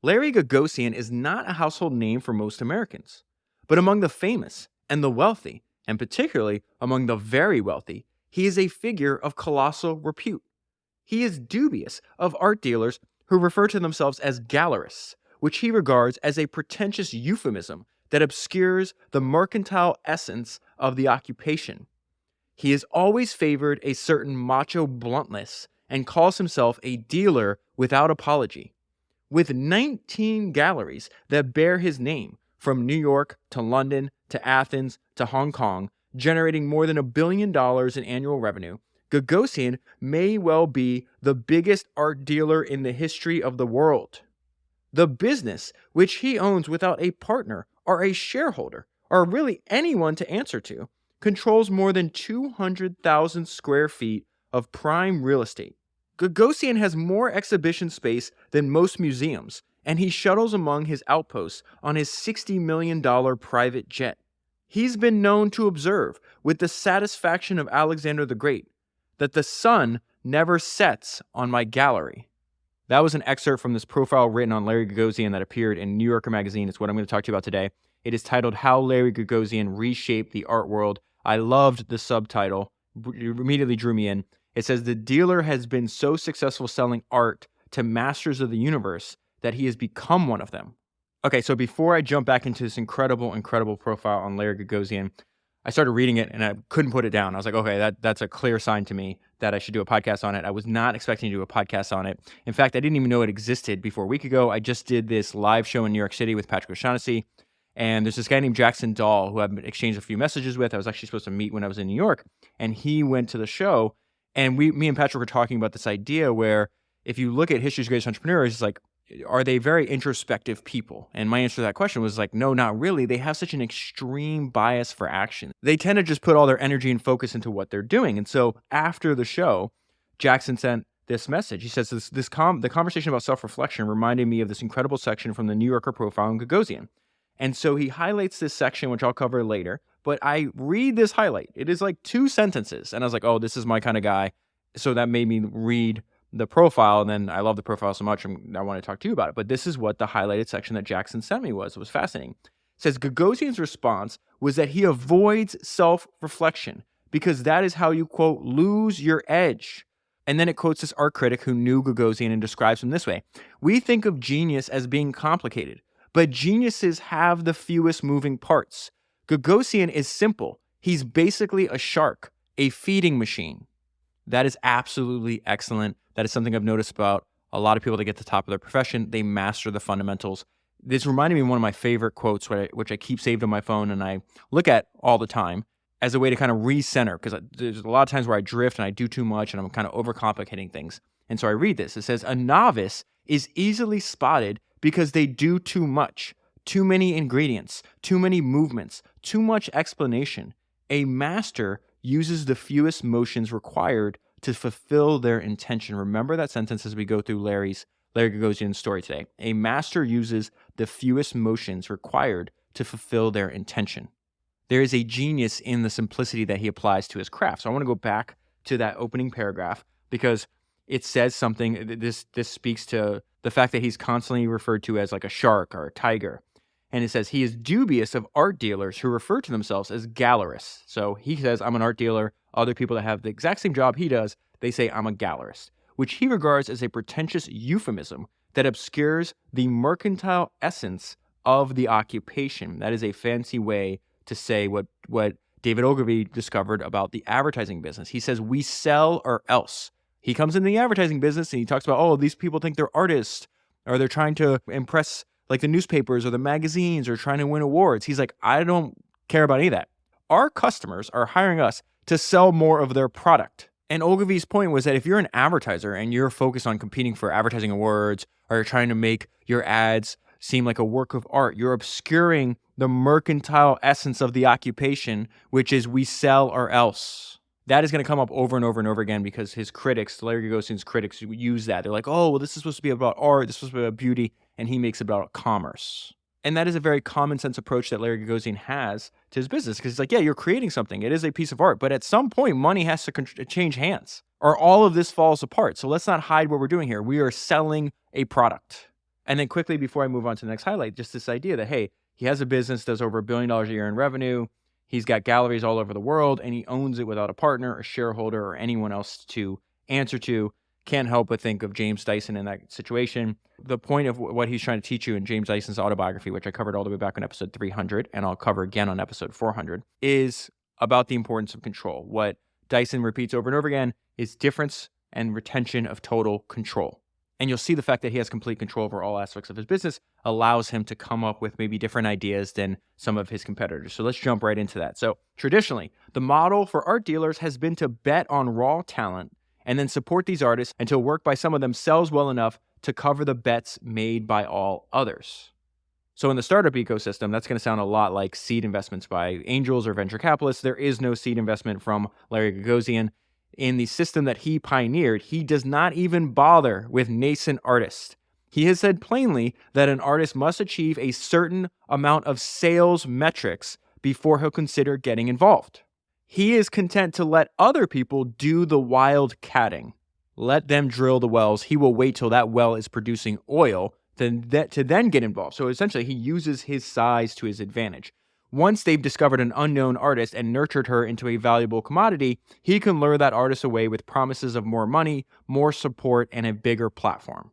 Larry Gagosian is not a household name for most Americans, but among the famous and the wealthy, and particularly among the very wealthy, he is a figure of colossal repute. He is dubious of art dealers who refer to themselves as gallerists, which he regards as a pretentious euphemism that obscures the mercantile essence of the occupation. He has always favored a certain macho bluntness and calls himself a dealer without apology. With 19 galleries that bear his name, from New York to London to Athens to Hong Kong, generating more than $1 billion in annual revenue, Gagosian may well be the biggest art dealer in the history of the world. The business, which he owns without a partner or a shareholder, or really anyone to answer to, controls more than 200,000 square feet of prime real estate. Gagosian has more exhibition space than most museums, and he shuttles among his outposts on his $60 million private jet. He's been known to observe, with the satisfaction of Alexander the Great, that the sun never sets on my gallery. That was an excerpt from this profile written on Larry Gagosian that appeared in New Yorker magazine. It's what I'm going to talk to you about today. It is titled How Larry Gagosian Reshaped the Art World. I loved the subtitle. It immediately drew me in. It says, the dealer has been so successful selling art to masters of the universe that he has become one of them. Okay, so before I jump back into this incredible profile on Larry Gagosian, I started reading it and I couldn't put it down. I was like, okay, that's a clear sign to me that I should do a podcast on it. I was not expecting to do a podcast on it. In fact, I didn't even know it existed before a week ago. I just did this live show in New York City with Patrick O'Shaughnessy. And there's this guy named Jackson Dahl who I've exchanged a few messages with. I was actually supposed to meet when I was in New York. And he went to the show. And me and Patrick were talking about this idea where if you look at history's greatest entrepreneurs, it's like, are they very introspective people? And my answer to that question was like, no, not really. They have such an extreme bias for action. They tend to just put all their energy and focus into what they're doing. And so after the show, Jackson sent this message. He says, the conversation about self-reflection reminded me of this incredible section from the New Yorker profile on Gagosian. And so he highlights this section, which I'll cover later. But I read this highlight. It is like 2 sentences. And I was like, oh, this is my kind of guy. So that made me read the profile. And then I love the profile so much, I want to talk to you about it. But this is what the highlighted section that Jackson sent me was. It was fascinating. It says, Gagosian's response was that he avoids self-reflection because that is how you, quote, lose your edge. And then it quotes this art critic who knew Gagosian and describes him this way. We think of genius as being complicated, but geniuses have the fewest moving parts. Gagosian is simple. He's basically a shark, a feeding machine. That is absolutely excellent. That is something I've noticed about a lot of people that get to the top of their profession. They master the fundamentals. This reminded me of one of my favorite quotes, which I keep saved on my phone and I look at all the time as a way to kind of recenter, because there's a lot of times where I drift and I do too much and I'm kind of overcomplicating things. And so I read this. It says, a novice is easily spotted because they do too much. Too many ingredients, too many movements, too much explanation. A master uses the fewest motions required to fulfill their intention. Remember that sentence as we go through Larry Gagosian's story today. A master uses the fewest motions required to fulfill their intention. There is a genius in the simplicity that he applies to his craft. So I want to go back to that opening paragraph because it says something. This speaks to the fact that he's constantly referred to as like a shark or a tiger. And it says he is dubious of art dealers who refer to themselves as gallerists. So he says, I'm an art dealer. Other people that have the exact same job he does, they say I'm a gallerist, which he regards as a pretentious euphemism that obscures the mercantile essence of the occupation. That is a fancy way to say what David Ogilvy discovered about the advertising business. He says, we sell or else. He comes in the advertising business and he talks about, oh, these people think they're artists or they're trying to impress like the newspapers or the magazines or trying to win awards. He's like, I don't care about any of that. Our customers are hiring us to sell more of their product. And Ogilvy's point was that if you're an advertiser and you're focused on competing for advertising awards or you're trying to make your ads seem like a work of art, you're obscuring the mercantile essence of the occupation, which is we sell or else. That is going to come up over and over and over again because his critics, Larry Gagosian's critics, use that. They're like, oh, well, this is supposed to be about art, this is supposed to be about beauty, and he makes it about commerce. And that is a very common sense approach that Larry Gagosian has to his business because he's like, yeah, you're creating something. It is a piece of art, but at some point, money has to change hands or all of this falls apart. So let's not hide what we're doing here. We are selling a product. And then quickly before I move on to the next highlight, just this idea that, hey, he has a business, does over $1 billion a year in revenue. He's got galleries all over the world, and he owns it without a partner, a shareholder, or anyone else to answer to. Can't help but think of James Dyson in that situation. The point of what he's trying to teach you in James Dyson's autobiography, which I covered all the way back on episode 300, and I'll cover again on episode 400, is about the importance of control. What Dyson repeats over and over again is difference and retention of total control. And you'll see the fact that he has complete control over all aspects of his business allows him to come up with maybe different ideas than some of his competitors. So let's jump right into that. So traditionally, the model for art dealers has been to bet on raw talent and then support these artists until work by some of them sells well enough to cover the bets made by all others. So in the startup ecosystem, that's going to sound a lot like seed investments by angels or venture capitalists. There is no seed investment from Larry Gagosian. In the system that he pioneered, he does not even bother with nascent artists. He has said plainly that an artist must achieve a certain amount of sales metrics before he'll consider getting involved. He is content to let other people do the wild catting. Let them drill the wells. He will wait till that well is producing oil to then get involved. So essentially, he uses his size to his advantage. Once they've discovered an unknown artist and nurtured her into a valuable commodity, he can lure that artist away with promises of more money, more support, and a bigger platform.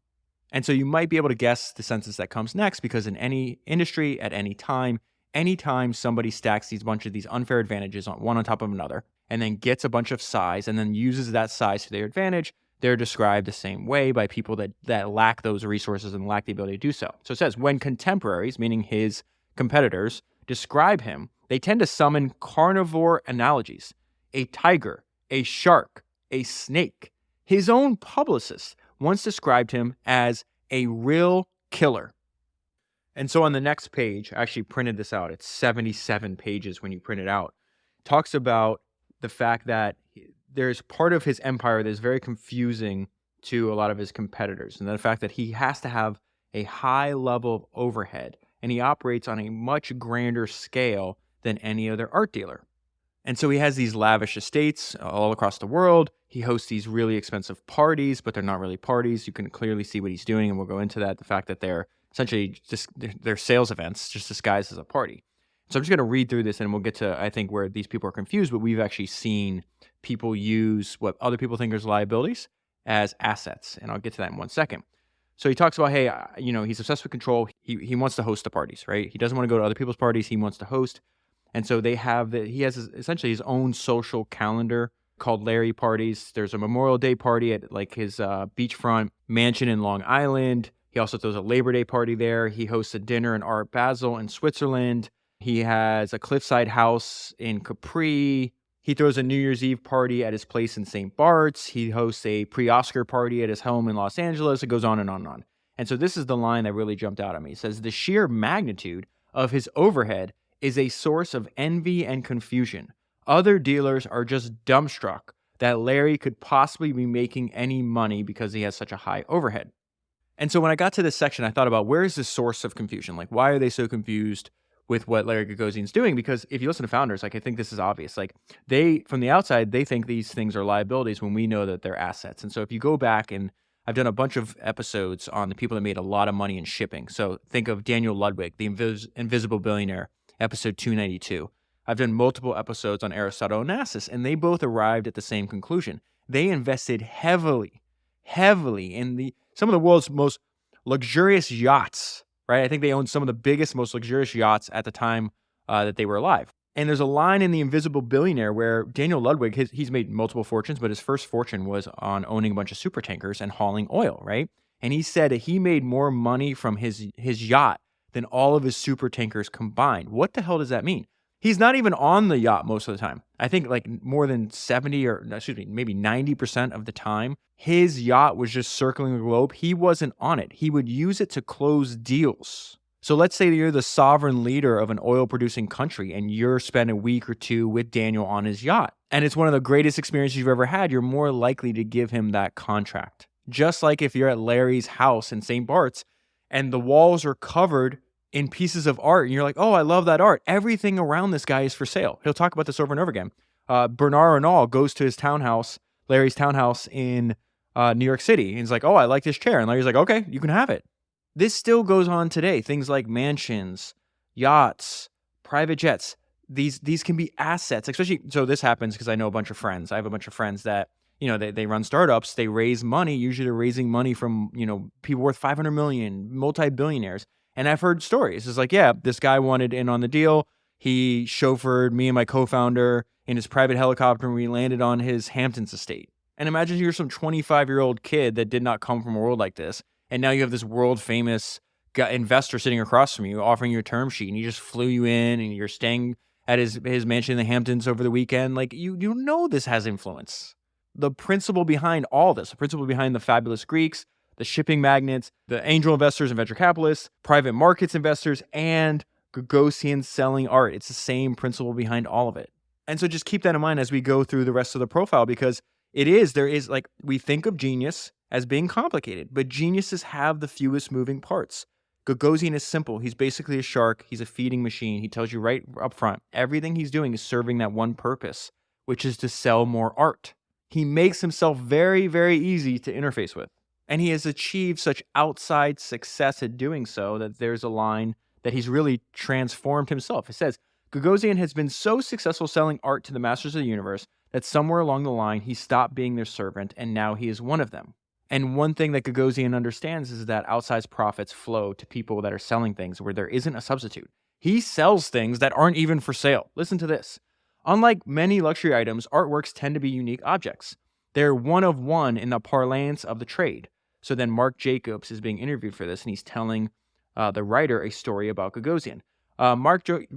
And so you might be able to guess the census that comes next, because in any industry, at any time, anytime somebody stacks these bunch of these unfair advantages on one on top of another, and then gets a bunch of size and then uses that size to their advantage, they're described the same way by people that lack those resources and lack the ability to do so. So it says, when contemporaries, meaning his competitors, describe him, they tend to summon carnivore analogies. A tiger, a shark, a snake. His own publicist once described him as a real killer. And so on the next page, I actually printed this out. It's 77 pages when you print it out. It talks about the fact that there's part of his empire that is very confusing to a lot of his competitors. And the fact that he has to have a high level of overhead, and he operates on a much grander scale than any other art dealer. And so he has these lavish estates all across the world. He hosts these really expensive parties, but they're not really parties. You can clearly see what he's doing, and we'll go into that. The fact that they're essentially just they're sales events, just disguised as a party. So I'm just going to read through this, and we'll get to, I think, where these people are confused, but we've actually seen people use what other people think is liabilities as assets. And I'll get to that in 1 second. So he talks about, hey, he's obsessed with control. He wants to host the parties, right? He doesn't want to go to other people's parties. He wants to host. And so he has essentially his own social calendar called Larry Parties. There's a Memorial Day party at like his beachfront mansion in Long Island. He also throws a Labor Day party there. He hosts a dinner in Art Basel in Switzerland. He has a cliffside house in Capri. He throws a New Year's Eve party at his place in St. Bart's. He hosts a pre-Oscar party at his home in Los Angeles. It goes on and on and on. And so this is the line that really jumped out at me. It says, the sheer magnitude of his overhead is a source of envy and confusion. Other dealers are just dumbstruck that Larry could possibly be making any money because he has such a high overhead. And so when I got to this section, I thought about, where is the source of confusion? Like, why are they so confused with what Larry Gagosian's doing? Because if you listen to founders, like, I think this is obvious. Like, they, from the outside, they think these things are liabilities when we know that they're assets. And so if you go back, and I've done a bunch of episodes on the people that made a lot of money in shipping. So think of Daniel Ludwig, the invisible billionaire, episode 292. I've done multiple episodes on Aristotle and Onassis, and they both arrived at the same conclusion. They invested heavily in some of the world's most luxurious yachts, right? I think they owned some of the biggest, most luxurious yachts at the time that they were alive. And there's a line in The Invisible Billionaire where Daniel Ludwig, he's made multiple fortunes, but his first fortune was on owning a bunch of super tankers and hauling oil, right? And he said that he made more money from his yacht than all of his super tankers combined. What the hell does that mean? He's not even on the yacht most of the time. I think like more than maybe 90% of the time, his yacht was just circling the globe. He wasn't on it. He would use it to close deals. So let's say that you're the sovereign leader of an oil-producing country and you're spending a week or two with Daniel on his yacht, and it's one of the greatest experiences you've ever had, you're more likely to give him that contract. Just like if you're at Larry's house in St. Bart's and the walls are covered in pieces of art, and you're like, oh, I love that art. Everything around this guy is for sale. He'll talk about this over and over again. Bernard Arnault goes to his townhouse, Larry's townhouse in New York City. And he's like, oh, I like this chair. And Larry's like, okay, you can have it. This still goes on today. Things like mansions, yachts, private jets. These can be assets, especially. So this happens because I know a bunch of friends. I have a bunch of friends that, they run startups. They raise money. Usually they're raising money from, people worth 500 million, multi-billionaires. And I've heard stories. It's like, yeah, this guy wanted in on the deal. He chauffeured me and my co-founder in his private helicopter, and we landed on his Hamptons estate. And imagine you're some 25-year-old kid that did not come from a world like this. And now you have this world famous investor sitting across from you offering you a term sheet, and he just flew you in, and you're staying at his mansion in the Hamptons over the weekend. Like, you know this has influence. The principle behind all this, the principle behind the fabulous Greeks, the shipping magnates, the angel investors and venture capitalists, private markets investors, and Gagosian selling art. It's the same principle behind all of it. And so just keep that in mind as we go through the rest of the profile, because there is like, we think of genius as being complicated, but geniuses have the fewest moving parts. Gagosian is simple. He's basically a shark. He's a feeding machine. He tells you right up front, everything he's doing is serving that one purpose, which is to sell more art. He makes himself very, very easy to interface with. And he has achieved such outside success at doing so that there's a line that he's really transformed himself. It says, Gagosian has been so successful selling art to the masters of the universe that somewhere along the line, he stopped being their servant, and now he is one of them. And one thing that Gagosian understands is that outsized profits flow to people that are selling things where there isn't a substitute. He sells things that aren't even for sale. Listen to this. Unlike many luxury items, artworks tend to be unique objects. They're one of one in the parlance of the trade. So then Mark Jacobs is being interviewed for this, and he's telling the writer a story about Gagosian.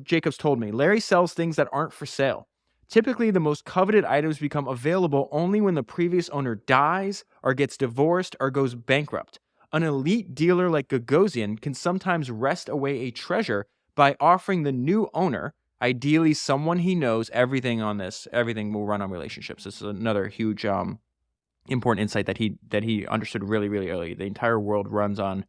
Jacobs told me, Larry sells things that aren't for sale. Typically, the most coveted items become available only when the previous owner dies or gets divorced or goes bankrupt. An elite dealer like Gagosian can sometimes wrest away a treasure by offering the new owner, ideally someone he knows, everything will run on relationships. This is another huge important insight that he understood really, really early. The entire world runs on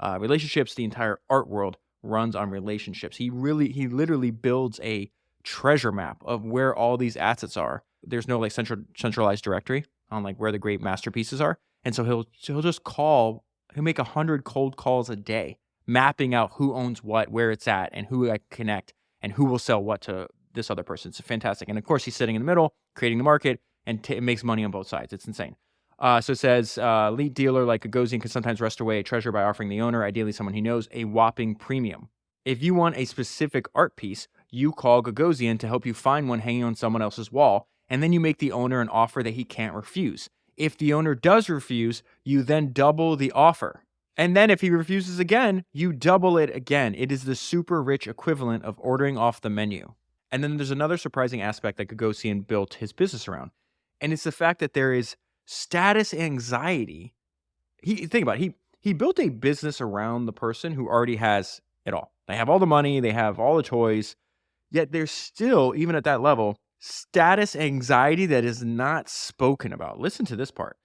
relationships. The entire art world runs on relationships. He literally builds a treasure map of where all these assets are. There's no like centralized directory on like where the great masterpieces are. And so he'll make 100 cold calls a day, mapping out who owns what, where it's at, and who I connect, and who will sell what to this other person. It's fantastic. And of course, he's sitting in the middle, creating the market, and it makes money on both sides. It's insane. So it says, elite dealer like Gagosian can sometimes wrest away a treasure by offering the owner, ideally someone he knows, a whopping premium. If you want a specific art piece, you call Gagosian to help you find one hanging on someone else's wall, and then you make the owner an offer that he can't refuse. If the owner does refuse, you then double the offer. And then if he refuses again, you double it again. It is the super rich equivalent of ordering off the menu. And then there's another surprising aspect that Gagosian built his business around, and it's the fact that there is status anxiety. Think about it. He built a business around the person who already has it all. They have all the money, they have all the toys, yet there's still, even at that level, status anxiety that is not spoken about. Listen to this part.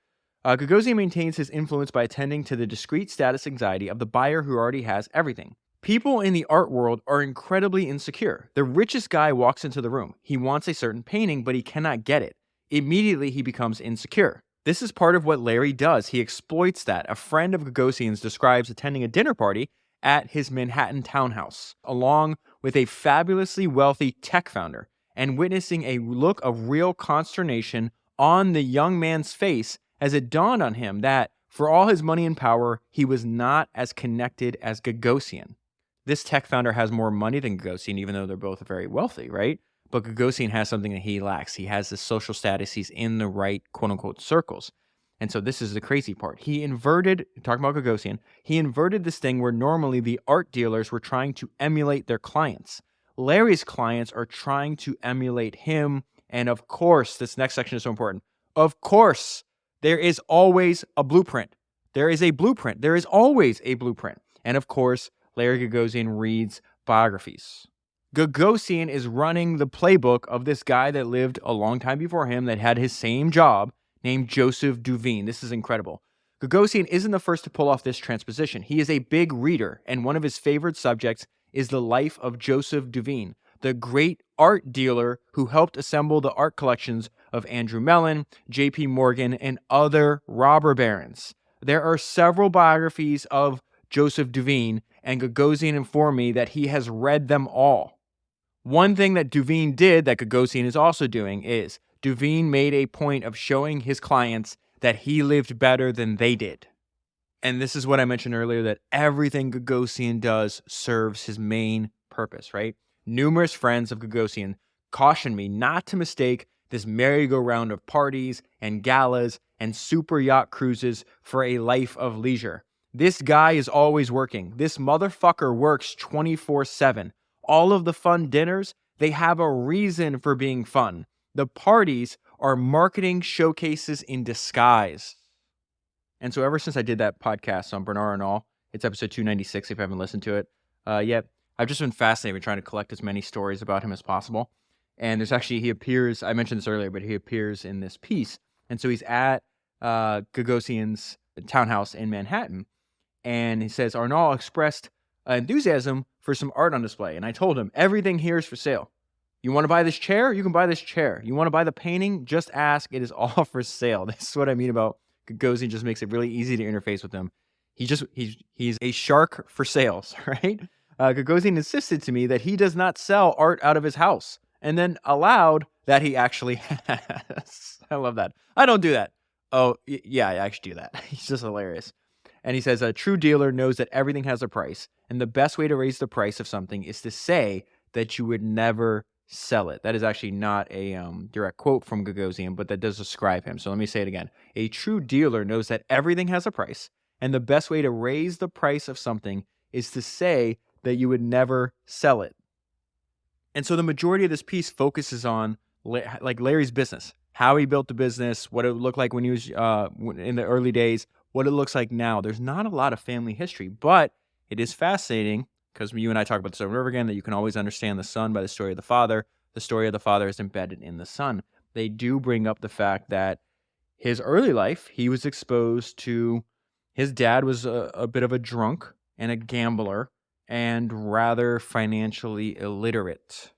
Gagosian maintains his influence by attending to the discrete status anxiety of the buyer who already has everything. People in the art world are incredibly insecure. The richest guy walks into the room. He wants a certain painting, but he cannot get it. Immediately, he becomes insecure. This is part of what Larry does. He exploits that. A friend of Gagosian's describes attending a dinner party at his Manhattan townhouse, along with a fabulously wealthy tech founder, and witnessing a look of real consternation on the young man's face as it dawned on him that, for all his money and power, he was not as connected as Gagosian. This tech founder has more money than Gagosian, even though they're both very wealthy, right? But Gagosian has something that he lacks. He has this social status. He's in the right, quote-unquote, circles. And so this is the crazy part. Talking about Gagosian, he inverted this thing where normally the art dealers were trying to emulate their clients. Larry's clients are trying to emulate him. And of course, this next section is so important. Of course, there is always a blueprint. There is a blueprint. There is always a blueprint. And of course, Larry Gagosian reads biographies. Gagosian is running the playbook of this guy that lived a long time before him that had his same job, named Joseph Duveen. This is incredible. Gagosian isn't the first to pull off this transposition. He is a big reader, and one of his favorite subjects is the life of Joseph Duveen, the great art dealer who helped assemble the art collections of Andrew Mellon, J.P. Morgan, and other robber barons. There are several biographies of Joseph Duveen, and Gagosian informed me that he has read them all. One thing that Duveen did that Gagosian is also doing is Duveen made a point of showing his clients that he lived better than they did. And this is what I mentioned earlier, that everything Gagosian does serves his main purpose, right? Numerous friends of Gagosian cautioned me not to mistake this merry-go-round of parties and galas and super yacht cruises for a life of leisure. This guy is always working. This motherfucker works 24/7. All of the fun dinners, they have a reason for being fun. The parties are marketing showcases in disguise. And so ever since I did that podcast on Bernard Arnault, it's episode 296 if you haven't listened to it yet, I've just been fascinated with trying to collect as many stories about him as possible. And there's actually, he appears, I mentioned this earlier, but he appears in this piece. And so he's at Gagosian's townhouse in Manhattan. And he says, Arnault expressed enthusiasm for some art on display. And I told him, everything here is for sale. You want to buy this chair? You can buy this chair. You want to buy the painting? Just ask. It is all for sale. This is what I mean about Gagosian. Just makes it really easy to interface with him. He's a shark for sales, right? Gagosian insisted to me that he does not sell art out of his house, and then allowed that he actually has. I love that. I don't do that. Oh, yeah, I actually do that. He's just hilarious. And he says, a true dealer knows that everything has a price, and the best way to raise the price of something is to say that you would never sell it. That is actually not a direct quote from Gagosian, but that does describe him. So let me say it again. A true dealer knows that everything has a price, and the best way to raise the price of something is to say that you would never sell it. And so the majority of this piece focuses on like Larry's business, how he built the business, what it looked like when he was in the early days, what it looks like now. There's not a lot of family history, but it is fascinating because you and I talk about this over and over again, that you can always understand the son by the story of the father. The story of the father is embedded in the son. They do bring up the fact that his early life, he was exposed to, his dad was a bit of a drunk and a gambler and rather financially illiterate.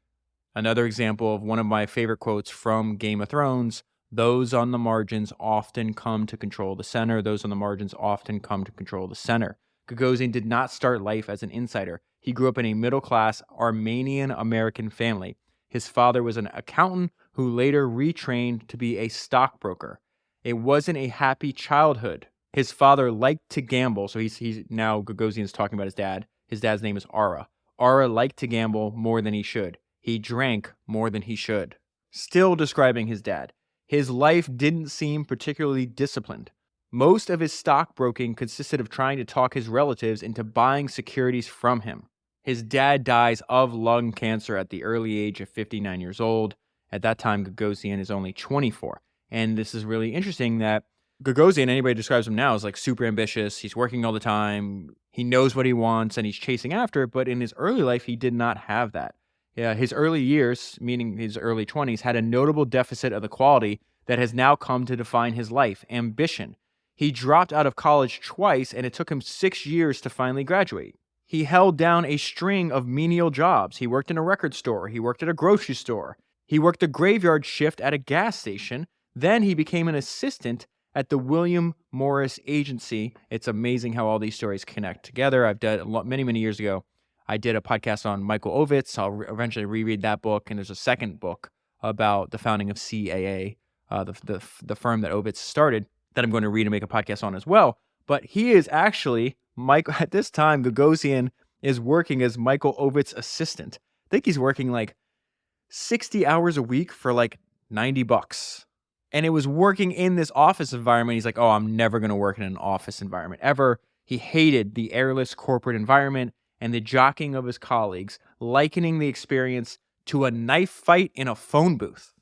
Another example of one of my favorite quotes from Game of Thrones, those on the margins often come to control the center. Those on the margins often come to control the center. Gagosian did not start life as an insider. He grew up in a middle-class Armenian-American family. His father was an accountant who later retrained to be a stockbroker. It wasn't a happy childhood. His father liked to gamble, so he's now Gagosian's talking about his dad. His dad's name is Ara. Ara liked to gamble more than he should. He drank more than he should. Still describing his dad. His life didn't seem particularly disciplined. Most of his stockbroking consisted of trying to talk his relatives into buying securities from him. His dad dies of lung cancer at the early age of 59 years old. At that time, Gagosian is only 24. And this is really interesting that Gagosian, anybody describes him now, is like super ambitious. He's working all the time. He knows what he wants and he's chasing after it. But in his early life, he did not have that. Yeah, his early years, meaning his early 20s, had a notable deficit of the quality that has now come to define his life, ambition. He dropped out of college twice, and it took him 6 years to finally graduate. He held down a string of menial jobs. He worked in a record store. He worked at a grocery store. He worked a graveyard shift at a gas station. Then he became an assistant at the William Morris Agency. It's amazing how all these stories connect together. I've done many years ago. I did a podcast on Michael Ovitz. I'll eventually reread that book. And there's a second book about the founding of CAA, the firm that Ovitz started, that I'm going to read and make a podcast on as well. But he is actually, at this time, Gagosian is working as Michael Ovitz's assistant. I think he's working like 60 hours a week for like $90. And it was working in this office environment. He's like, oh, I'm never going to work in an office environment ever. He hated the airless corporate environment and the jockeying of his colleagues, likening the experience to a knife fight in a phone booth.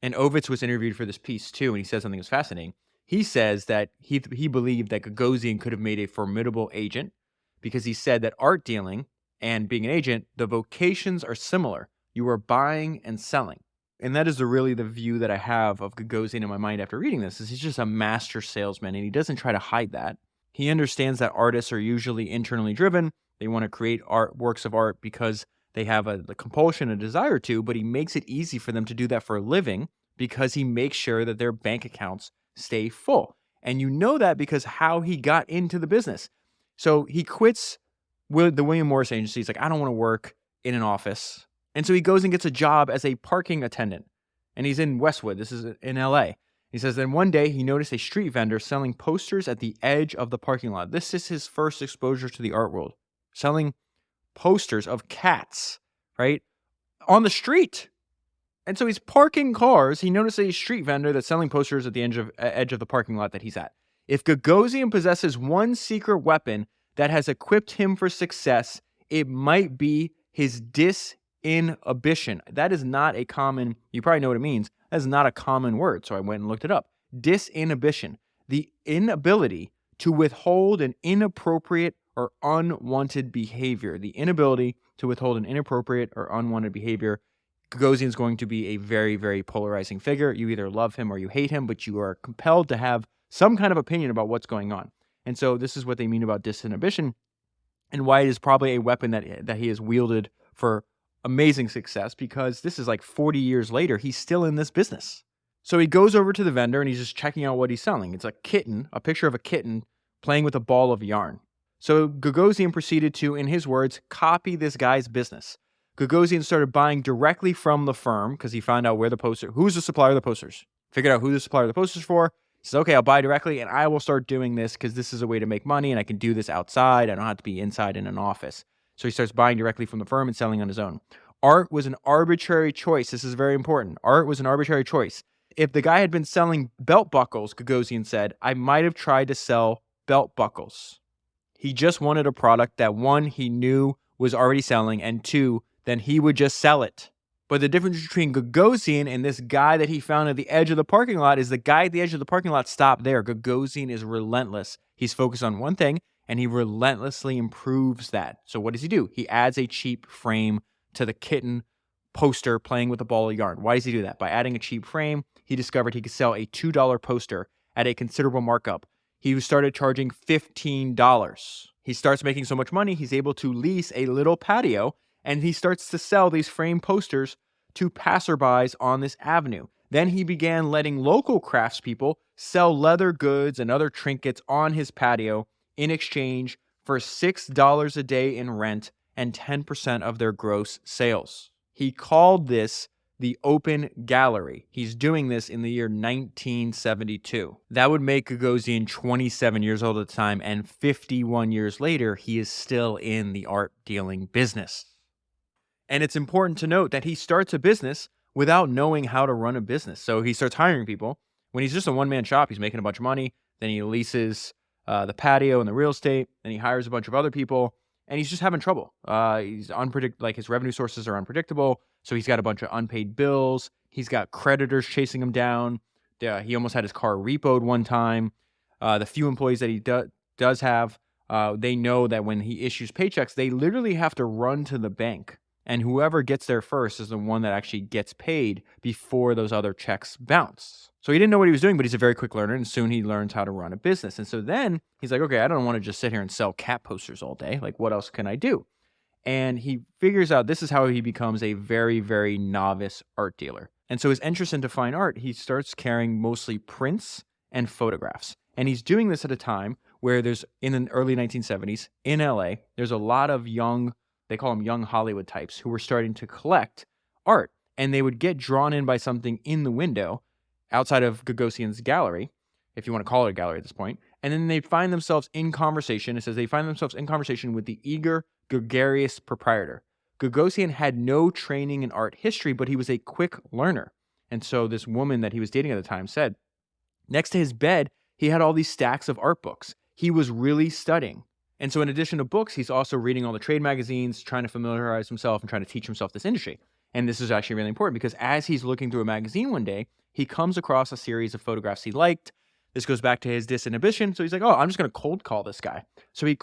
And Ovitz was interviewed for this piece too, and he said something that was fascinating. He says that he believed that Gagosian could have made a formidable agent because he said that art dealing and being an agent, the vocations are similar. You are buying and selling. And that is really the view that I have of Gagosian in my mind after reading this, is he's just a master salesman, and he doesn't try to hide that. He understands that artists are usually internally driven. They want to create works of art because they have a compulsion, a desire to, but he makes it easy for them to do that for a living because he makes sure that their bank accounts stay full. And you know that because how he got into the business. So he quits the William Morris agency. He's like, I don't want to work in an office. And so he goes and gets a job as a parking attendant. And he's in Westwood. This is in LA. He says, then one day he noticed a street vendor selling posters at the edge of the parking lot. This is his first exposure to the art world. Selling posters of cats, right? On the street. And so he's parking cars. He noticed a street vendor that's selling posters at the edge of the parking lot that he's at. If Gagosian possesses one secret weapon that has equipped him for success, it might be his disinhibition. That is not a common, you probably know what it means. That is not a common word, so I went and looked it up. Disinhibition, the inability to withhold an inappropriate or unwanted behavior. The inability to withhold an inappropriate or unwanted behavior. Gagosian is going to be a very, very polarizing figure. You either love him or you hate him, but you are compelled to have some kind of opinion about what's going on. And so this is what they mean about disinhibition and why it is probably a weapon that he has wielded for amazing success, because this is like 40 years later, he's still in this business. So he goes over to the vendor and he's just checking out what he's selling. It's a kitten, a picture of a kitten playing with a ball of yarn. So Gagosian proceeded to, in his words, copy this guy's business. Gagosian started buying directly from the firm because he found out who's the supplier of the posters. Figured out who the supplier of the posters for. He says, okay, I'll buy directly and I will start doing this because this is a way to make money and I can do this outside. I don't have to be inside in an office. So he starts buying directly from the firm and selling on his own. Art was an arbitrary choice. This is very important. Art was an arbitrary choice. If the guy had been selling belt buckles, Gagosian said, I might have tried to sell belt buckles. He just wanted a product that, one, he knew was already selling, and two, then he would just sell it. But the difference between Gagosian and this guy that he found at the edge of the parking lot is the guy at the edge of the parking lot stopped there. Gagosian is relentless. He's focused on one thing, and he relentlessly improves that. So what does he do? He adds a cheap frame to the kitten poster playing with a ball of yarn. Why does he do that? By adding a cheap frame, he discovered he could sell a $2 poster at a considerable markup. He started charging $15. He starts making so much money, he's able to lease a little patio, and he starts to sell these framed posters to passerbys on this avenue. Then he began letting local craftspeople sell leather goods and other trinkets on his patio in exchange for $6 a day in rent and 10% of their gross sales. He called this the open gallery. He's doing this in the year 1972. That would make Gagosian 27 years old at the time, and 51 years later, he is still in the art dealing business. And it's important to note that he starts a business without knowing how to run a business. So he starts hiring people. When he's just a one-man shop, he's making a bunch of money. Then he leases the patio and the real estate. Then he hires a bunch of other people. And he's just having trouble. He's like his revenue sources are unpredictable. So he's got a bunch of unpaid bills. He's got creditors chasing him down. He almost had his car repoed one time. The few employees that he does have, they know that when he issues paychecks, they literally have to run to the bank. And whoever gets there first is the one that actually gets paid before those other checks bounce. So he didn't know what he was doing, but he's a very quick learner, and soon he learns how to run a business. And so then he's like, okay, I don't want to just sit here and sell cat posters all day. Like, what else can I do? And he figures out this is how he becomes a very, very novice art dealer. And so his interest into fine art, he starts carrying mostly prints and photographs. And he's doing this at a time where there's, in the early 1970s, in LA, there's a lot of they call them young Hollywood types, who were starting to collect art. And they would get drawn in by something in the window outside of Gagosian's gallery, if you want to call it a gallery at this point. And then they find themselves in conversation. It says they find themselves in conversation with the eager, gregarious proprietor. Gagosian had no training in art history, but he was a quick learner. And so this woman that he was dating at the time said, next to his bed, he had all these stacks of art books. He was really studying. And so in addition to books, he's also reading all the trade magazines, trying to familiarize himself and trying to teach himself this industry. And this is actually really important because as he's looking through a magazine one day, he comes across a series of photographs he liked. This goes back to his disinhibition. So he's like, oh, I'm just going to cold call this guy. So he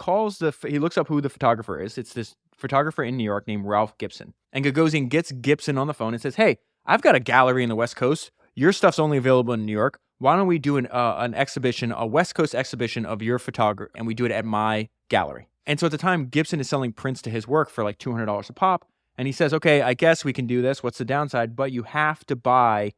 looks up who the photographer is. It's this photographer in New York named Ralph Gibson. And Gagosian gets Gibson on the phone and says, hey, I've got a gallery in the West Coast. Your stuff's only available in New York. Why don't we do an exhibition, a West Coast exhibition of your photography, and we do it at my gallery. And so at the time, Gibson is selling prints to his work for like $200 a pop. And he says, okay, I guess we can do this. What's the downside? But you have to buy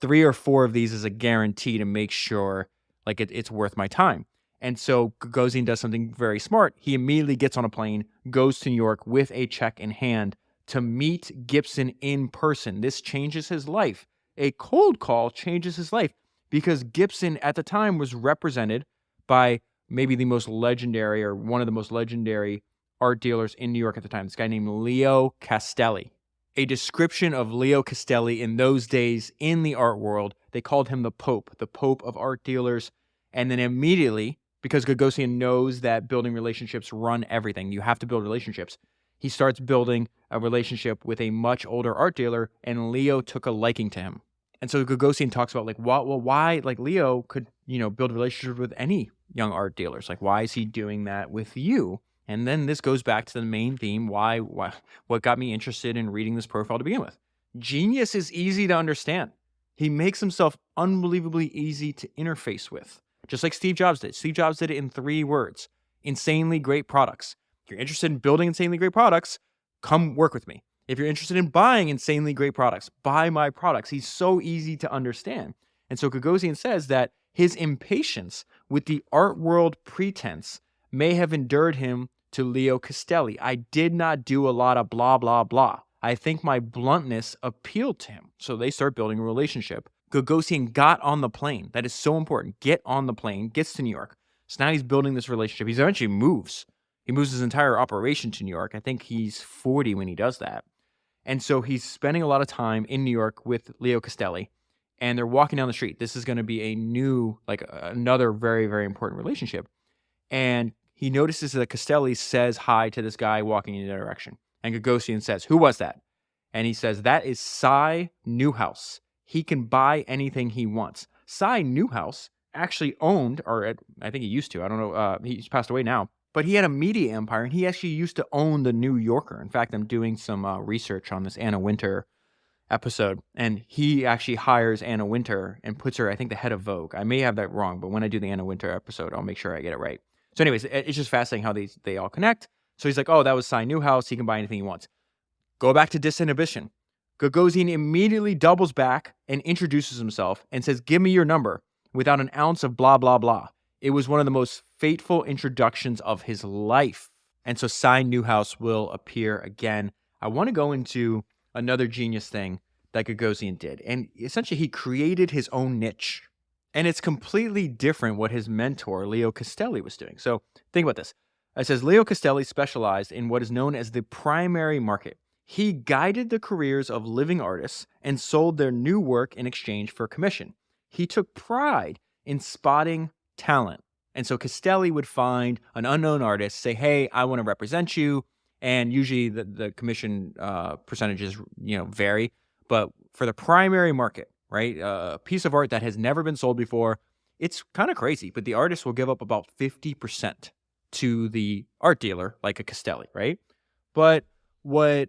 3 or 4 of these as a guarantee to make sure like it's worth my time. And so Gagosian does something very smart. He immediately gets on a plane, goes to New York with a check in hand to meet Gibson in person. This changes his life. A cold call changes his life because Gibson at the time was represented by maybe the most legendary or one of the most legendary art dealers in New York at the time, this guy named Leo Castelli. A description of Leo Castelli in those days in the art world, they called him the Pope of art dealers. And then immediately, because Gagosian knows that building relationships run everything, you have to build relationships, he starts building a relationship with a much older art dealer, and Leo took a liking to him. And so Gagosian talks about why Leo could, build relationships with any young art dealers. Like, why is he doing that with you? And then this goes back to the main theme, what got me interested in reading this profile to begin with. Genius is easy to understand. He makes himself unbelievably easy to interface with, just like Steve Jobs did. Steve Jobs did it in 3 words: insanely great products. If you're interested in building insanely great products, come work with me. If you're interested in buying insanely great products, buy my products. He's so easy to understand. And so Gagosian says that his impatience with the art world pretense may have endeared him to Leo Castelli. I did not do a lot of blah, blah, blah. I think my bluntness appealed to him. So they start building a relationship. Gagosian got on the plane. That is so important. Get on the plane, gets to New York. So now he's building this relationship. He eventually moves. He moves his entire operation to New York. I think he's 40 when he does that. And so he's spending a lot of time in New York with Leo Castelli, and they're walking down the street. This is going to be another very, very important relationship. And he notices that Castelli says hi to this guy walking in the direction. And Gagosian says, "Who was that?" And he says, "That is Cy Newhouse. He can buy anything he wants." Cy Newhouse actually owned, or I think he used to, I don't know, he's passed away now, but he had a media empire, and he actually used to own the New Yorker. In fact, I'm doing some research on this Anna Wintour episode, and he actually hires Anna Wintour and puts her, I think, the head of Vogue. I may have that wrong, but when I do the Anna Wintour episode, I'll make sure I get it right. So anyways, it's just fascinating how they all connect. So he's like, "Oh, that was Cy Newhouse. He can buy anything he wants." Go back to disinhibition. Gagosian immediately doubles back and introduces himself and says, "Give me your number," without an ounce of blah, blah, blah. It was one of the most fateful introductions of his life. And so Cy Newhouse will appear again. I want to go into another genius thing that Gagosian did. And essentially, he created his own niche. And it's completely different what his mentor, Leo Castelli, was doing. So think about this. It says, Leo Castelli specialized in what is known as the primary market. He guided the careers of living artists and sold their new work in exchange for commission. He took pride in spotting talent. And so Castelli would find an unknown artist, say, "Hey, I want to represent you." And usually the commission percentages, vary. But for the primary market, right, a piece of art that has never been sold before, it's kind of crazy. But the artist will give up about 50% to the art dealer, like a Castelli, right? But what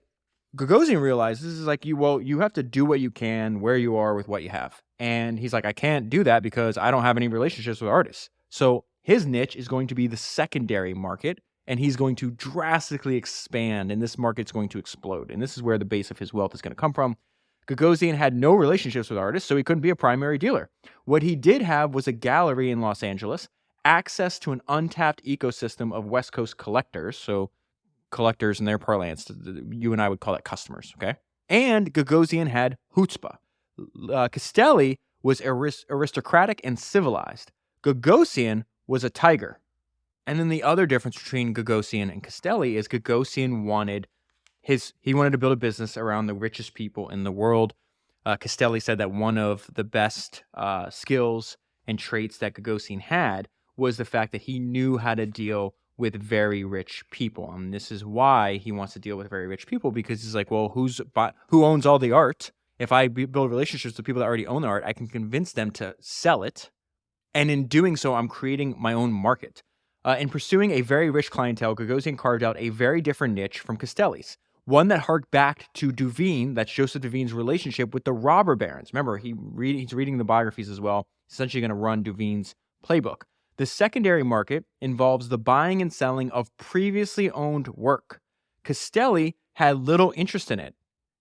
Gagosian realizes is you have to do what you can where you are with what you have. And he's like, "I can't do that because I don't have any relationships with artists." So his niche is going to be the secondary market, and he's going to drastically expand, and this market's going to explode. And this is where the base of his wealth is going to come from. Gagosian had no relationships with artists, so he couldn't be a primary dealer. What he did have was a gallery in Los Angeles, access to an untapped ecosystem of West Coast collectors, so collectors in their parlance, you and I would call that customers, okay? And Gagosian had chutzpah. Castelli was aristocratic and civilized. Gagosian was a tiger. And then the other difference between Gagosian and Castelli is Gagosian wanted to build a business around the richest people in the world. Castelli said that one of the best skills and traits that Gagosian had was the fact that he knew how to deal with very rich people. And this is why he wants to deal with very rich people, because he's like, well, who owns all the art? If I build relationships with people that already own the art, I can convince them to sell it. And in doing so, I'm creating my own market. In pursuing a very rich clientele, Gagosian carved out a very different niche from Castelli's, one that harked back to Duveen, that's Joseph Duveen's relationship with the robber barons. Remember, he's reading the biographies as well, essentially going to run Duveen's playbook. The secondary market involves the buying and selling of previously owned work. Castelli had little interest in it,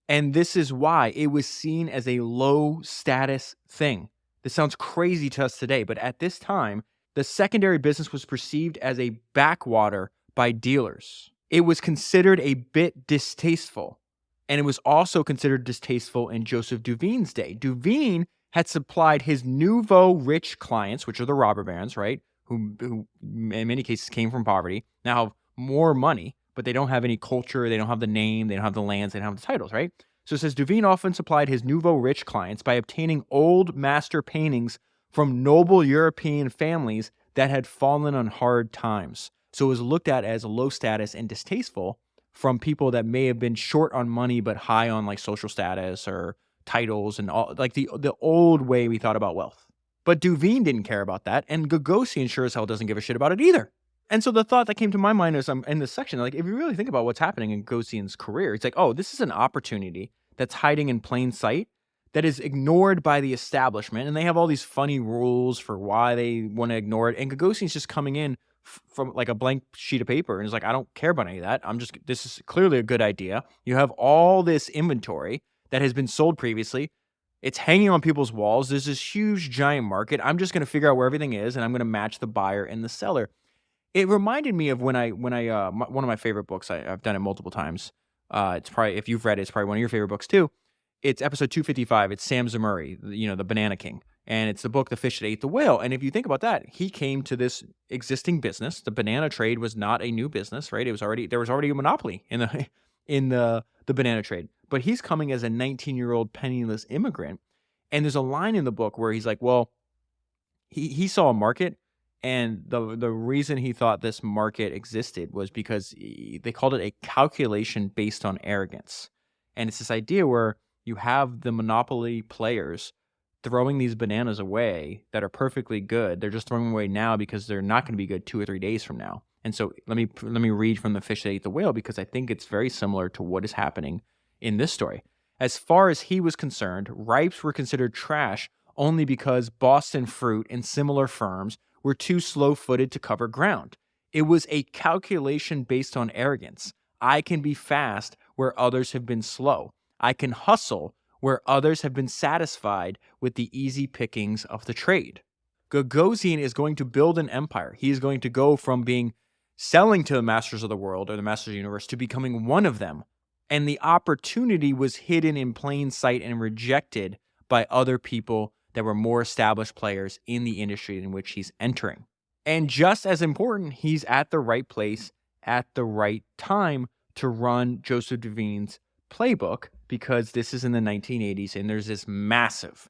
and this is why it was seen as a low-status thing. This sounds crazy to us today, but at this time, The secondary business was perceived as a backwater by dealers. It was considered a bit distasteful, and it was also considered distasteful in Joseph Duveen's day. Duveen had supplied his nouveau rich clients, which are the robber barons, right, who in many cases came from poverty, now have more money, but they don't have any culture, they don't have the name, they don't have the lands, they don't have the titles, right? So it says Duveen often supplied his nouveau rich clients by obtaining old master paintings from noble European families that had fallen on hard times. So it was looked at as low status and distasteful from people that may have been short on money but high on like social status or titles and all, like the old way we thought about wealth. But Duveen didn't care about that, and Gagosian sure as hell doesn't give a shit about it either. And so the thought that came to my mind as I'm in this section, like if you really think about what's happening in Gagosian's career, it's like, oh, this is an opportunity that's hiding in plain sight that is ignored by the establishment, and they have all these funny rules for why they want to ignore it. And Gagosian's just coming in from like a blank sheet of paper and is like, I don't care about any of that. This is clearly a good idea. You have all this inventory that has been sold previously. It's hanging on people's walls. There's this huge giant market. I'm just going to figure out where everything is, and I'm going to match the buyer and the seller. It reminded me of when I one of my favorite books. I've done it multiple times. It's probably, if you've read it, it's probably one of your favorite books too. It's episode 255. It's Sam Zamuri, the Banana King. And it's the book, The Fish That Ate the Whale. And if you think about that, he came to this existing business. The banana trade was not a new business, right? There was already a monopoly in the banana trade. But he's coming as a 19-year-old penniless immigrant. And there's a line in the book where he's like, well, he saw a market, and the reason he thought this market existed was because they called it a calculation based on arrogance. And it's this idea where you have the monopoly players throwing these bananas away that are perfectly good. They're just throwing them away now because they're not going to be good 2 or 3 days from now. And so let me read from The Fish That Ate the Whale, because I think it's very similar to what is happening in this story. As far as he was concerned, ripes were considered trash only because Boston Fruit and similar firms were too slow-footed to cover ground. It was a calculation based on arrogance. I can be fast where others have been slow. I can hustle where others have been satisfied with the easy pickings of the trade. Gagosian is going to build an empire. He is going to go from selling to the masters of the world or the masters of the universe to becoming one of them. And the opportunity was hidden in plain sight and rejected by other people that were more established players in the industry in which he's entering. And just as important, he's at the right place at the right time to run Joseph Duveen's playbook, because this is in the 1980s and there's this massive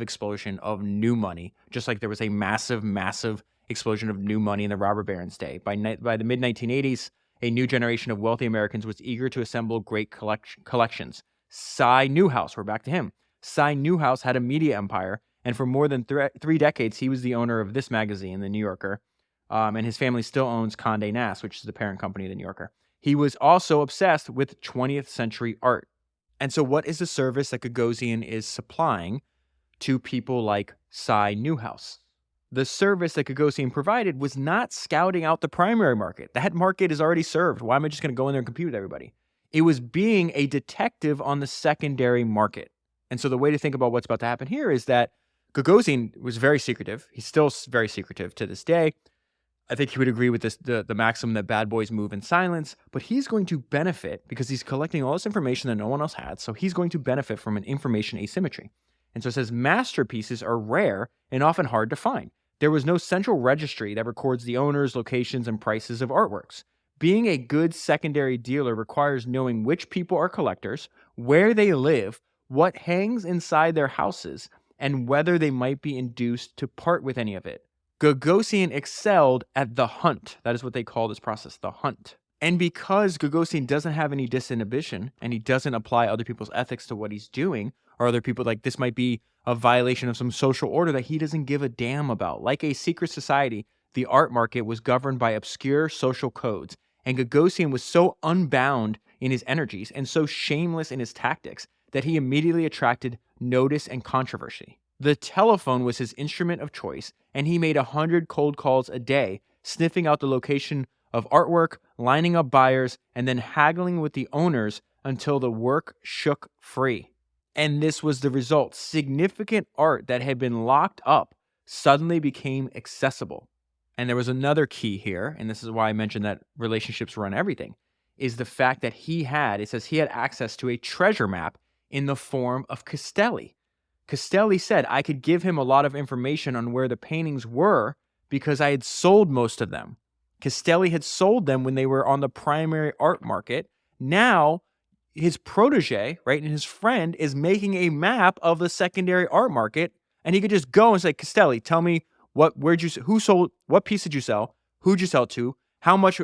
explosion of new money, just like there was a massive explosion of new money in the robber barons' day. By the mid-1980s, a new generation of wealthy Americans was eager to assemble great collections. Cy Newhouse, we're back to him. Cy Newhouse had a media empire, and for more than 3 decades, he was the owner of this magazine, The New Yorker, and his family still owns Condé Nast, which is the parent company of The New Yorker. He was also obsessed with 20th century art. And so what is the service that Gagosian is supplying to people like Cy Newhouse? The service that Gagosian provided was not scouting out the primary market. That market is already served. Why am I just going to go in there and compete with everybody? It was being a detective on the secondary market. And so the way to think about what's about to happen here is that Gagosian was very secretive. He's still very secretive to this day. I think he would agree with this, the maxim that bad boys move in silence, but he's going to benefit because he's collecting all this information that no one else had, so he's going to benefit from an information asymmetry. And so it says masterpieces are rare and often hard to find. There was no central registry that records the owners, locations, and prices of artworks. Being a good secondary dealer requires knowing which people are collectors, where they live, what hangs inside their houses, and whether they might be induced to part with any of it. Gagosian excelled at the hunt. That is what they call this process, the hunt. And because Gagosian doesn't have any disinhibition and he doesn't apply other people's ethics to what he's doing, or other people, like this might be a violation of some social order that he doesn't give a damn about. Like a secret society, the art market was governed by obscure social codes. And Gagosian was so unbound in his energies and so shameless in his tactics that he immediately attracted notice and controversy. The telephone was his instrument of choice, and he made 100 cold calls a day, sniffing out the location of artwork, lining up buyers, and then haggling with the owners until the work shook free. And this was the result. Significant art that had been locked up suddenly became accessible. And there was another key here, and this is why I mentioned that relationships run everything, is the fact that it says he had access to a treasure map in the form of Castelli. Castelli said I could give him a lot of information on where the paintings were because I had sold most of them. Castelli had sold them when they were on the primary art market. Now, his protege, right, and his friend is making a map of the secondary art market, and he could just go and say, Castelli, tell me what piece did you sell, who'd you sell it to, how much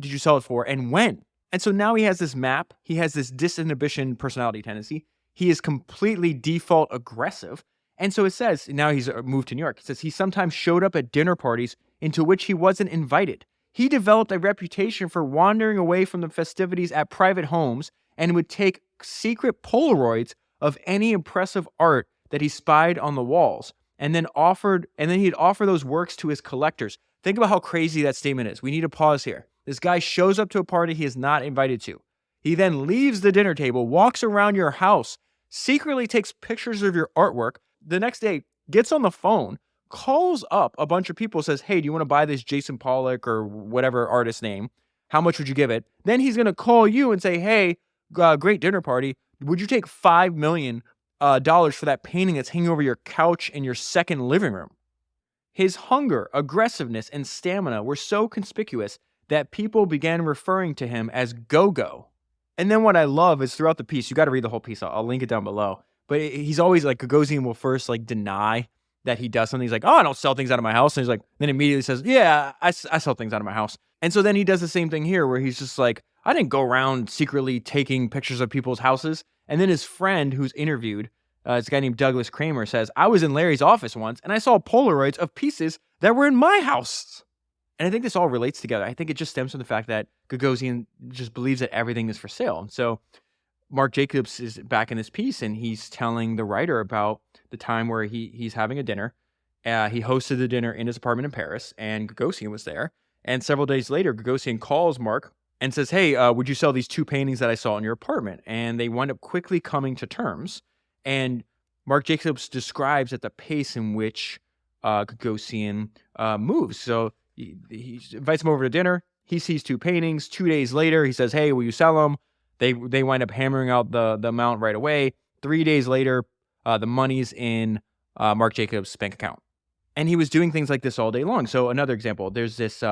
did you sell it for, and when? And so now he has this map. He has this disinhibition personality tendency. He is completely default aggressive. And so it says, now he's moved to New York, it says he sometimes showed up at dinner parties into which he wasn't invited. He developed a reputation for wandering away from the festivities at private homes and would take secret Polaroids of any impressive art that he spied on the walls, and then he'd offer those works to his collectors. Think about how crazy that statement is. We need to pause here. This guy shows up to a party he is not invited to. He then leaves the dinner table, walks around your house, secretly takes pictures of your artwork. The next day, gets on the phone, calls up a bunch of people, says, hey, do you want to buy this Jason Pollock or whatever artist name? How much would you give it? Then he's going to call you and say, hey, great dinner party. Would you take $5 million for that painting that's hanging over your couch in your second living room? His hunger, aggressiveness, and stamina were so conspicuous that people began referring to him as Go-Go. And then what I love is throughout the piece, you got to read the whole piece. I'll link it down below. But he's always like, Gagosian will first like deny that he does something. He's like, oh, I don't sell things out of my house. And he's like, then immediately says, yeah, I sell things out of my house. And so then he does the same thing here where he's just like, I didn't go around secretly taking pictures of people's houses. And then his friend who's interviewed, this guy named Douglas Kramer, says, I was in Larry's office once and I saw Polaroids of pieces that were in my house. And I think this all relates together. I think it just stems from the fact that Gagosian just believes that everything is for sale. And so Marc Jacobs is back in this piece and he's telling the writer about the time where he's having a dinner. He hosted the dinner in his apartment in Paris and Gagosian was there. And several days later, Gagosian calls Marc and says, hey, would you sell these 2 paintings that I saw in your apartment? And they wind up quickly coming to terms. And Marc Jacobs describes at the pace in which Gagosian moves. So he invites him over to dinner. He sees 2 paintings. 2 days later, he says, hey, will you sell them? They wind up hammering out the amount right away. 3 days later, the money's in Marc Jacobs' bank account. And he was doing things like this all day long. So another example, there's this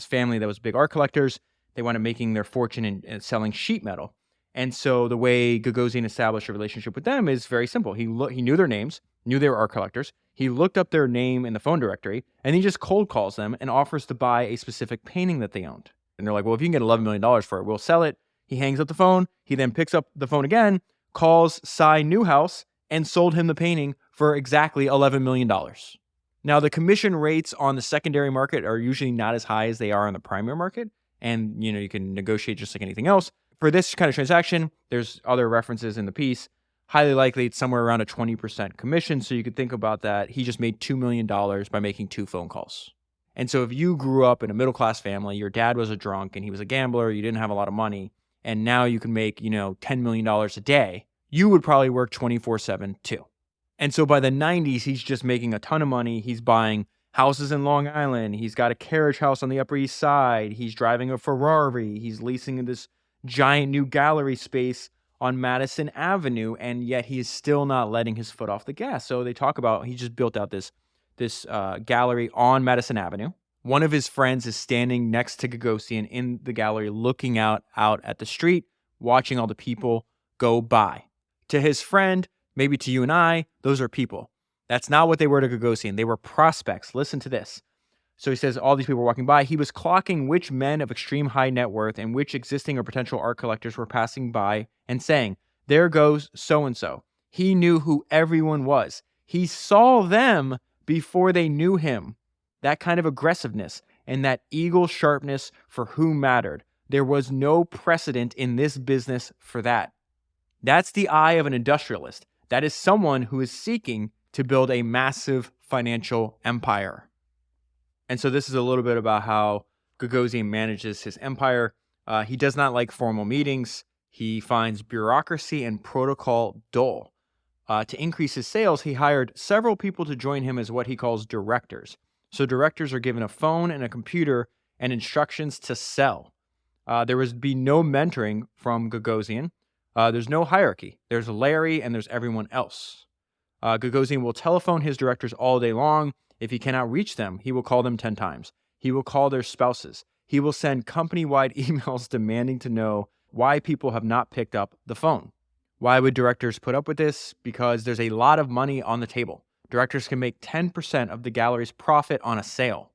family that was big art collectors. They wound up making their fortune in selling sheet metal. And so the way Gagosian established a relationship with them is very simple. He knew their names, knew they were art collectors. He looked up their name in the phone directory, and he just cold calls them and offers to buy a specific painting that they owned. And they're like, well, if you can get $11 million for it, we'll sell it. He hangs up the phone. He then picks up the phone again, calls Cy Newhouse, and sold him the painting for exactly $11 million. Now, the commission rates on the secondary market are usually not as high as they are on the primary market. And, you can negotiate just like anything else. For this kind of transaction, there's other references in the piece. Highly likely it's somewhere around a 20% commission. So you could think about that. He just made $2 million by making 2 phone calls. And so if you grew up in a middle-class family, your dad was a drunk and he was a gambler, you didn't have a lot of money, and now you can make, $10 million a day, you would probably work 24/7 too. And so by the 90s, he's just making a ton of money. He's buying houses in Long Island. He's got a carriage house on the Upper East Side. He's driving a Ferrari. He's leasing this giant new gallery space on Madison Avenue, and yet he's still not letting his foot off the gas. So they talk about he just built out this gallery on Madison Avenue. One of his friends is standing next to Gagosian in the gallery, looking out at the street, watching all the people go by. To his friend, maybe to you and I, those are people. That's not what they were to Gagosian. They were prospects. Listen to this. So he says all these people were walking by. He was clocking which men of extreme high net worth and which existing or potential art collectors were passing by and saying, there goes so-and-so. He knew who everyone was. He saw them before they knew him. That kind of aggressiveness and that eagle sharpness for who mattered. There was no precedent in this business for that. That's the eye of an industrialist. That is someone who is seeking to build a massive financial empire. And so this is a little bit about how Gagosian manages his empire. He does not like formal meetings. He finds bureaucracy and protocol dull. To increase his sales, he hired several people to join him as what he calls directors. So directors are given a phone and a computer and instructions to sell. There would be no mentoring from Gagosian. There's no hierarchy. There's Larry and there's everyone else. Gagosian will telephone his directors all day long. If he cannot reach them, he will call them 10 times. He will call their spouses. He will send company-wide emails demanding to know why people have not picked up the phone. Why would directors put up with this? Because there's a lot of money on the table. Directors can make 10% of the gallery's profit on a sale.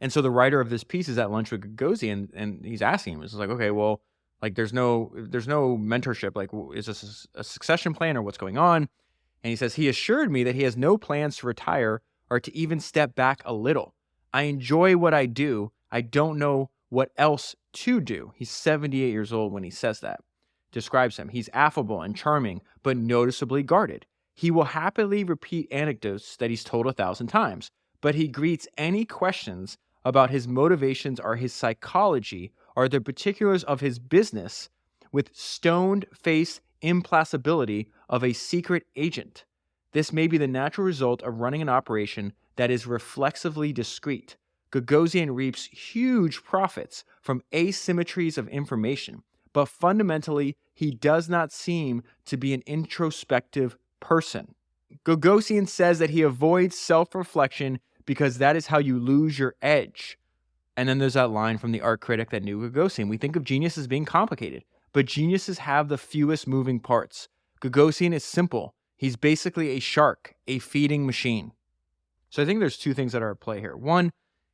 And so the writer of this piece is at lunch with Gagosian, and he's asking him, it's like, okay, well, like there's no mentorship. Like, is this a succession plan or what's going on? And he says, he assured me that he has no plans to retire or to even step back a little. I enjoy what I do. I don't know what else to do. He's 78 years old when he says that. Describes him. He's affable and charming, but noticeably guarded. He will happily repeat anecdotes that he's told 1,000 times, but he greets any questions about his motivations or his psychology or the particulars of his business with stoned-faced implacability of a secret agent. This may be the natural result of running an operation that is reflexively discreet. Gagosian reaps huge profits from asymmetries of information, but fundamentally, he does not seem to be an introspective person. Gagosian says that he avoids self-reflection because that is how you lose your edge. And then there's that line from the art critic that knew Gagosian. We think of genius as being complicated, but geniuses have the fewest moving parts. Gagosian is simple. He's basically a shark, a feeding machine. So I think there's two things that are at play here. One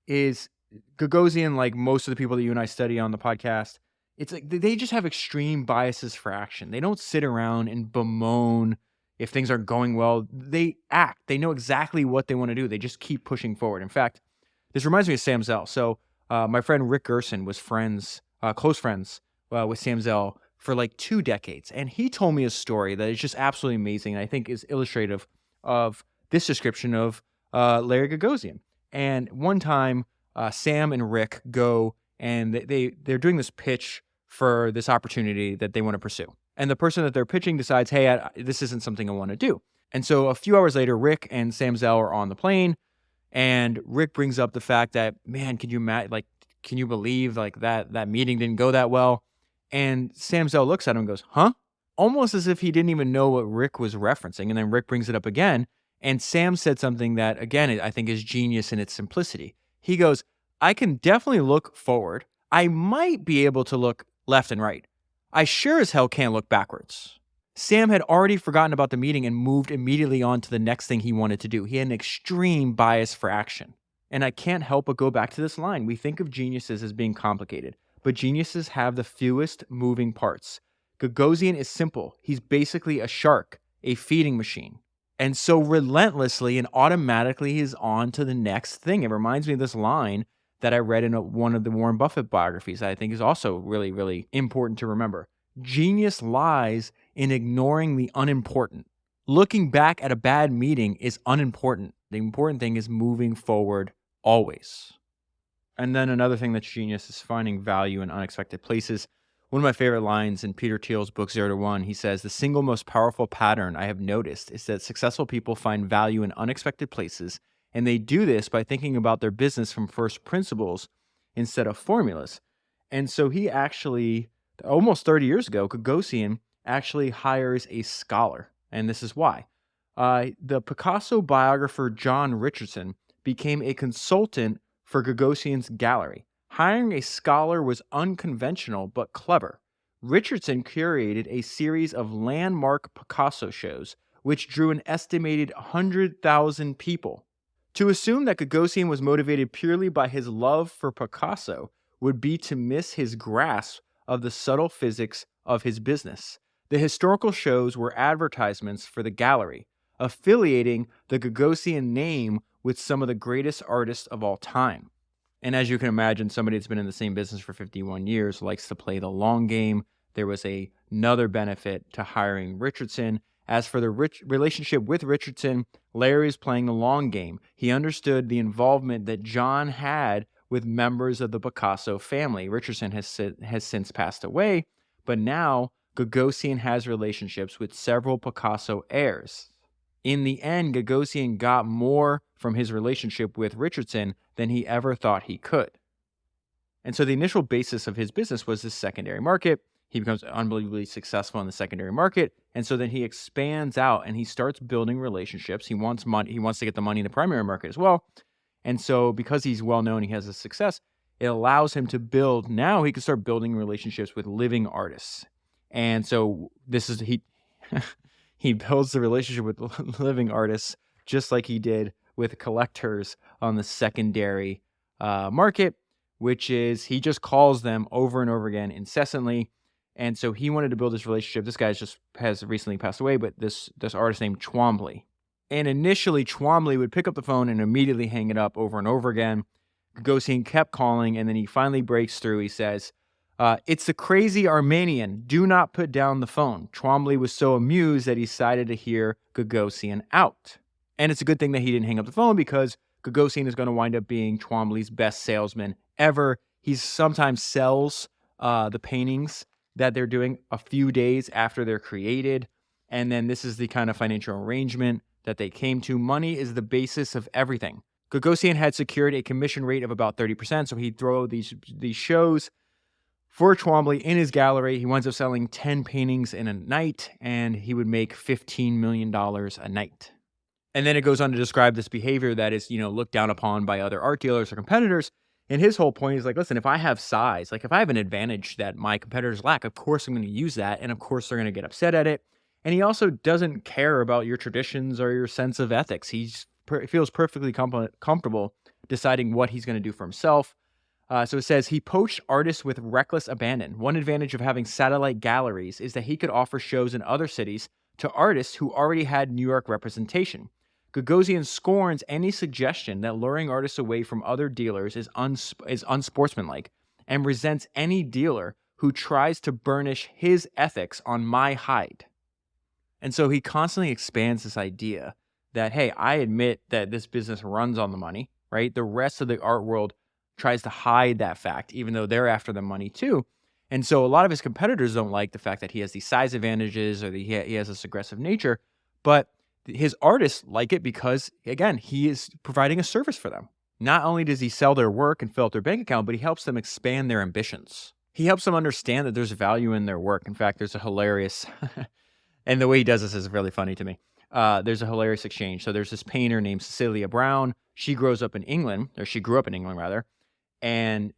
is Gagosian, like most of the people that you and I study on the podcast, it's like they just have extreme biases for action. They don't sit around and bemoan if things aren't going well. They act. They know exactly what they want to do. They just keep pushing forward. In fact, this reminds me of Sam Zell. So my friend Rick Gerson was close friends with Sam Zell for like 2 decades. And he told me a story that is just absolutely amazing and I think is illustrative of this description of Larry Gagosian. And one time, Sam and Rick go and they're doing this pitch for this opportunity that they want to pursue. And the person that they're pitching decides, hey, this isn't something I want to do. And so a few hours later, Rick and Sam Zell are on the plane, and Rick brings up the fact that, man, can you believe like that meeting didn't go that well? And Sam Zell looks at him and goes, huh? Almost as if he didn't even know what Rick was referencing. And then Rick brings it up again, and Sam said something that, again, I think is genius in its simplicity. He goes, I can definitely look forward. I might be able to look left and right. I sure as hell can't look backwards. Sam had already forgotten about the meeting and moved immediately on to the next thing he wanted to do. He had an extreme bias for action. And I can't help but go back to this line. We think of geniuses as being complicated, but geniuses have the fewest moving parts. Gagosian is simple. He's basically a shark, a feeding machine. And so relentlessly and automatically he's on to the next thing. It reminds me of this line that I read in one of the Warren Buffett biographies that I think is also really, really important to remember. Genius lies in ignoring the unimportant. Looking back at a bad meeting is unimportant. The important thing is moving forward always. And then another thing that's genius is finding value in unexpected places. One of my favorite lines in Peter Thiel's book, 0 to 1, he says, the single most powerful pattern I have noticed is that successful people find value in unexpected places, and they do this by thinking about their business from first principles instead of formulas. And so he actually, almost 30 years ago, Gagosian actually hires a scholar, and this is why. The Picasso biographer John Richardson became a consultant for Gagosian's gallery. Hiring a scholar was unconventional but clever. Richardson curated a series of landmark Picasso shows, which drew an estimated 100,000 people. To assume that Gagosian was motivated purely by his love for Picasso would be to miss his grasp of the subtle physics of his business. The historical shows were advertisements for the gallery, affiliating the Gagosian name with some of the greatest artists of all time. And as you can imagine, somebody that's been in the same business for 51 years likes to play the long game. There was another benefit to hiring Richardson. As for the relationship with Richardson, Larry is playing the long game. He understood the involvement that John had with members of the Picasso family. Richardson has since passed away, but now Gagosian has relationships with several Picasso heirs. In the end, Gagosian got more from his relationship with Richardson than he ever thought he could. And so the initial basis of his business was this secondary market. He becomes unbelievably successful in the secondary market. And so then he expands out and he starts building relationships. He wants money. He wants to get the money in the primary market as well. And so because he's well known, he has a success, it allows him to build. Now he can start building relationships with living artists. And so he builds the relationship with living artists just like he did with collectors on the secondary market, which is he just calls them over and over again incessantly. And so he wanted to build this relationship. This guy has recently passed away, but this artist named Twombly. And initially, Twombly would pick up the phone and immediately hang it up over and over again. Gagosian kept calling, and then he finally breaks through. He says, "It's the crazy Armenian. Do not put down the phone." Twombly was so amused that he decided to hear Gagosian out. And it's a good thing that he didn't hang up the phone because Gagosian is going to wind up being Twombly's best salesman ever. He sometimes sells the paintings that they're doing a few days after they're created. And then this is the kind of financial arrangement that they came to. Money is the basis of everything. Gagosian had secured a commission rate of about 30%, so he'd throw these shows for Twombly in his gallery. He winds up selling 10 paintings in a night, and he would make $15 million a night. And then it goes on to describe this behavior that is, looked down upon by other art dealers or competitors. And his whole point is like, listen, if I have size, like if I have an advantage that my competitors lack, of course I'm going to use that. And of course they're going to get upset at it. And he also doesn't care about your traditions or your sense of ethics. He feels perfectly comfortable deciding what he's going to do for himself. So it says, he poached artists with reckless abandon. One advantage of having satellite galleries is that he could offer shows in other cities to artists who already had New York representation. Gagosian scorns any suggestion that luring artists away from other dealers is unsportsmanlike and resents any dealer who tries to burnish his ethics on my hide. And so he constantly expands this idea that, hey, I admit that this business runs on the money, right? The rest of the art world tries to hide that fact, even though they're after the money too. And so a lot of his competitors don't like the fact that he has these size advantages or that he has this aggressive nature, but his artists like it because, again, he is providing a service for them. Not only does he sell their work and fill up their bank account, but he helps them expand their ambitions. He helps them understand that there's value in their work. In fact, there's a hilarious, and the way he does this is really funny to me. There's a hilarious exchange. So there's this painter named Cecilia Brown. She grew up in England, rather. And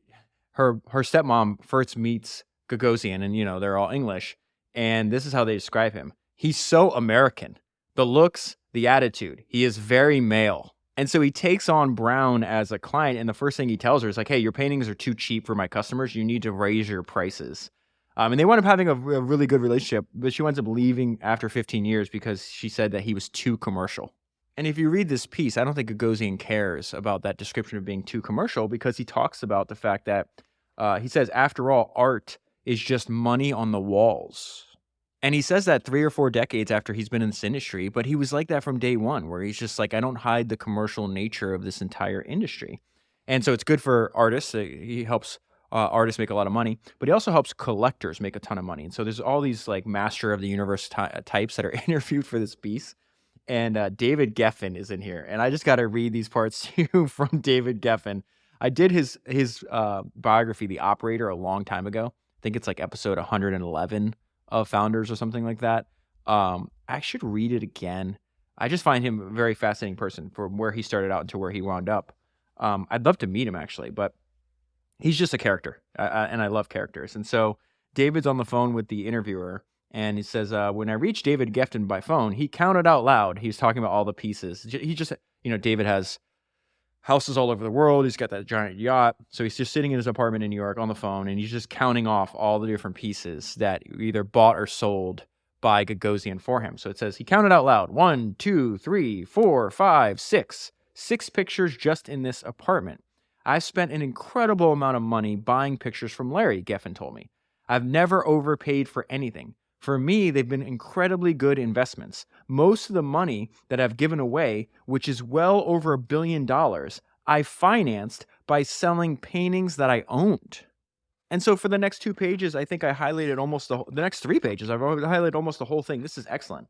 her stepmom first meets Gagosian, and, they're all English. And this is how they describe him. He's so American. The looks, the attitude. He is very male. And so he takes on Brown as a client, and the first thing he tells her is like, hey, your paintings are too cheap for my customers. You need to raise your prices. And they wound up having a really good relationship, but she winds up leaving after 15 years because she said that he was too commercial. And if you read this piece, I don't think Gagosian cares about that description of being too commercial because he talks about the fact that he says, after all, art is just money on the walls. And he says that 3 or 4 decades after he's been in this industry, but he was like that from day one, where he's just like, I don't hide the commercial nature of this entire industry. And so it's good for artists. He helps artists make a lot of money, but he also helps collectors make a ton of money. And so there's all these like master of the universe types that are interviewed for this piece. And David Geffen is in here. And I just got to read these parts to you from David Geffen. I did his biography, The Operator, a long time ago. I think it's like episode 111 of Founders or something like that. I should read it again. I just find him a very fascinating person from where he started out to where he wound up. I'd love to meet him actually, but he's just a character, and I love characters. And so David's on the phone with the interviewer, and he says, when I reached David Geffen by phone, he counted out loud. He was talking about all the pieces. He just, David has houses all over the world. He's got that giant yacht. So he's just sitting in his apartment in New York on the phone, and he's just counting off all the different pieces that either bought or sold by Gagosian for him. So it says he counted out loud, 1, 2, 3, 4, 5, 6. 6 pictures just in this apartment. I've spent an incredible amount of money buying pictures from Larry, Geffen told me. I've never overpaid for anything. For me, they've been incredibly good investments. Most of the money that I've given away, which is well over $1 billion, I financed by selling paintings that I owned. And so for the next 2 pages, I think I highlighted almost the next 3 pages, I've already highlighted almost the whole thing. This is excellent.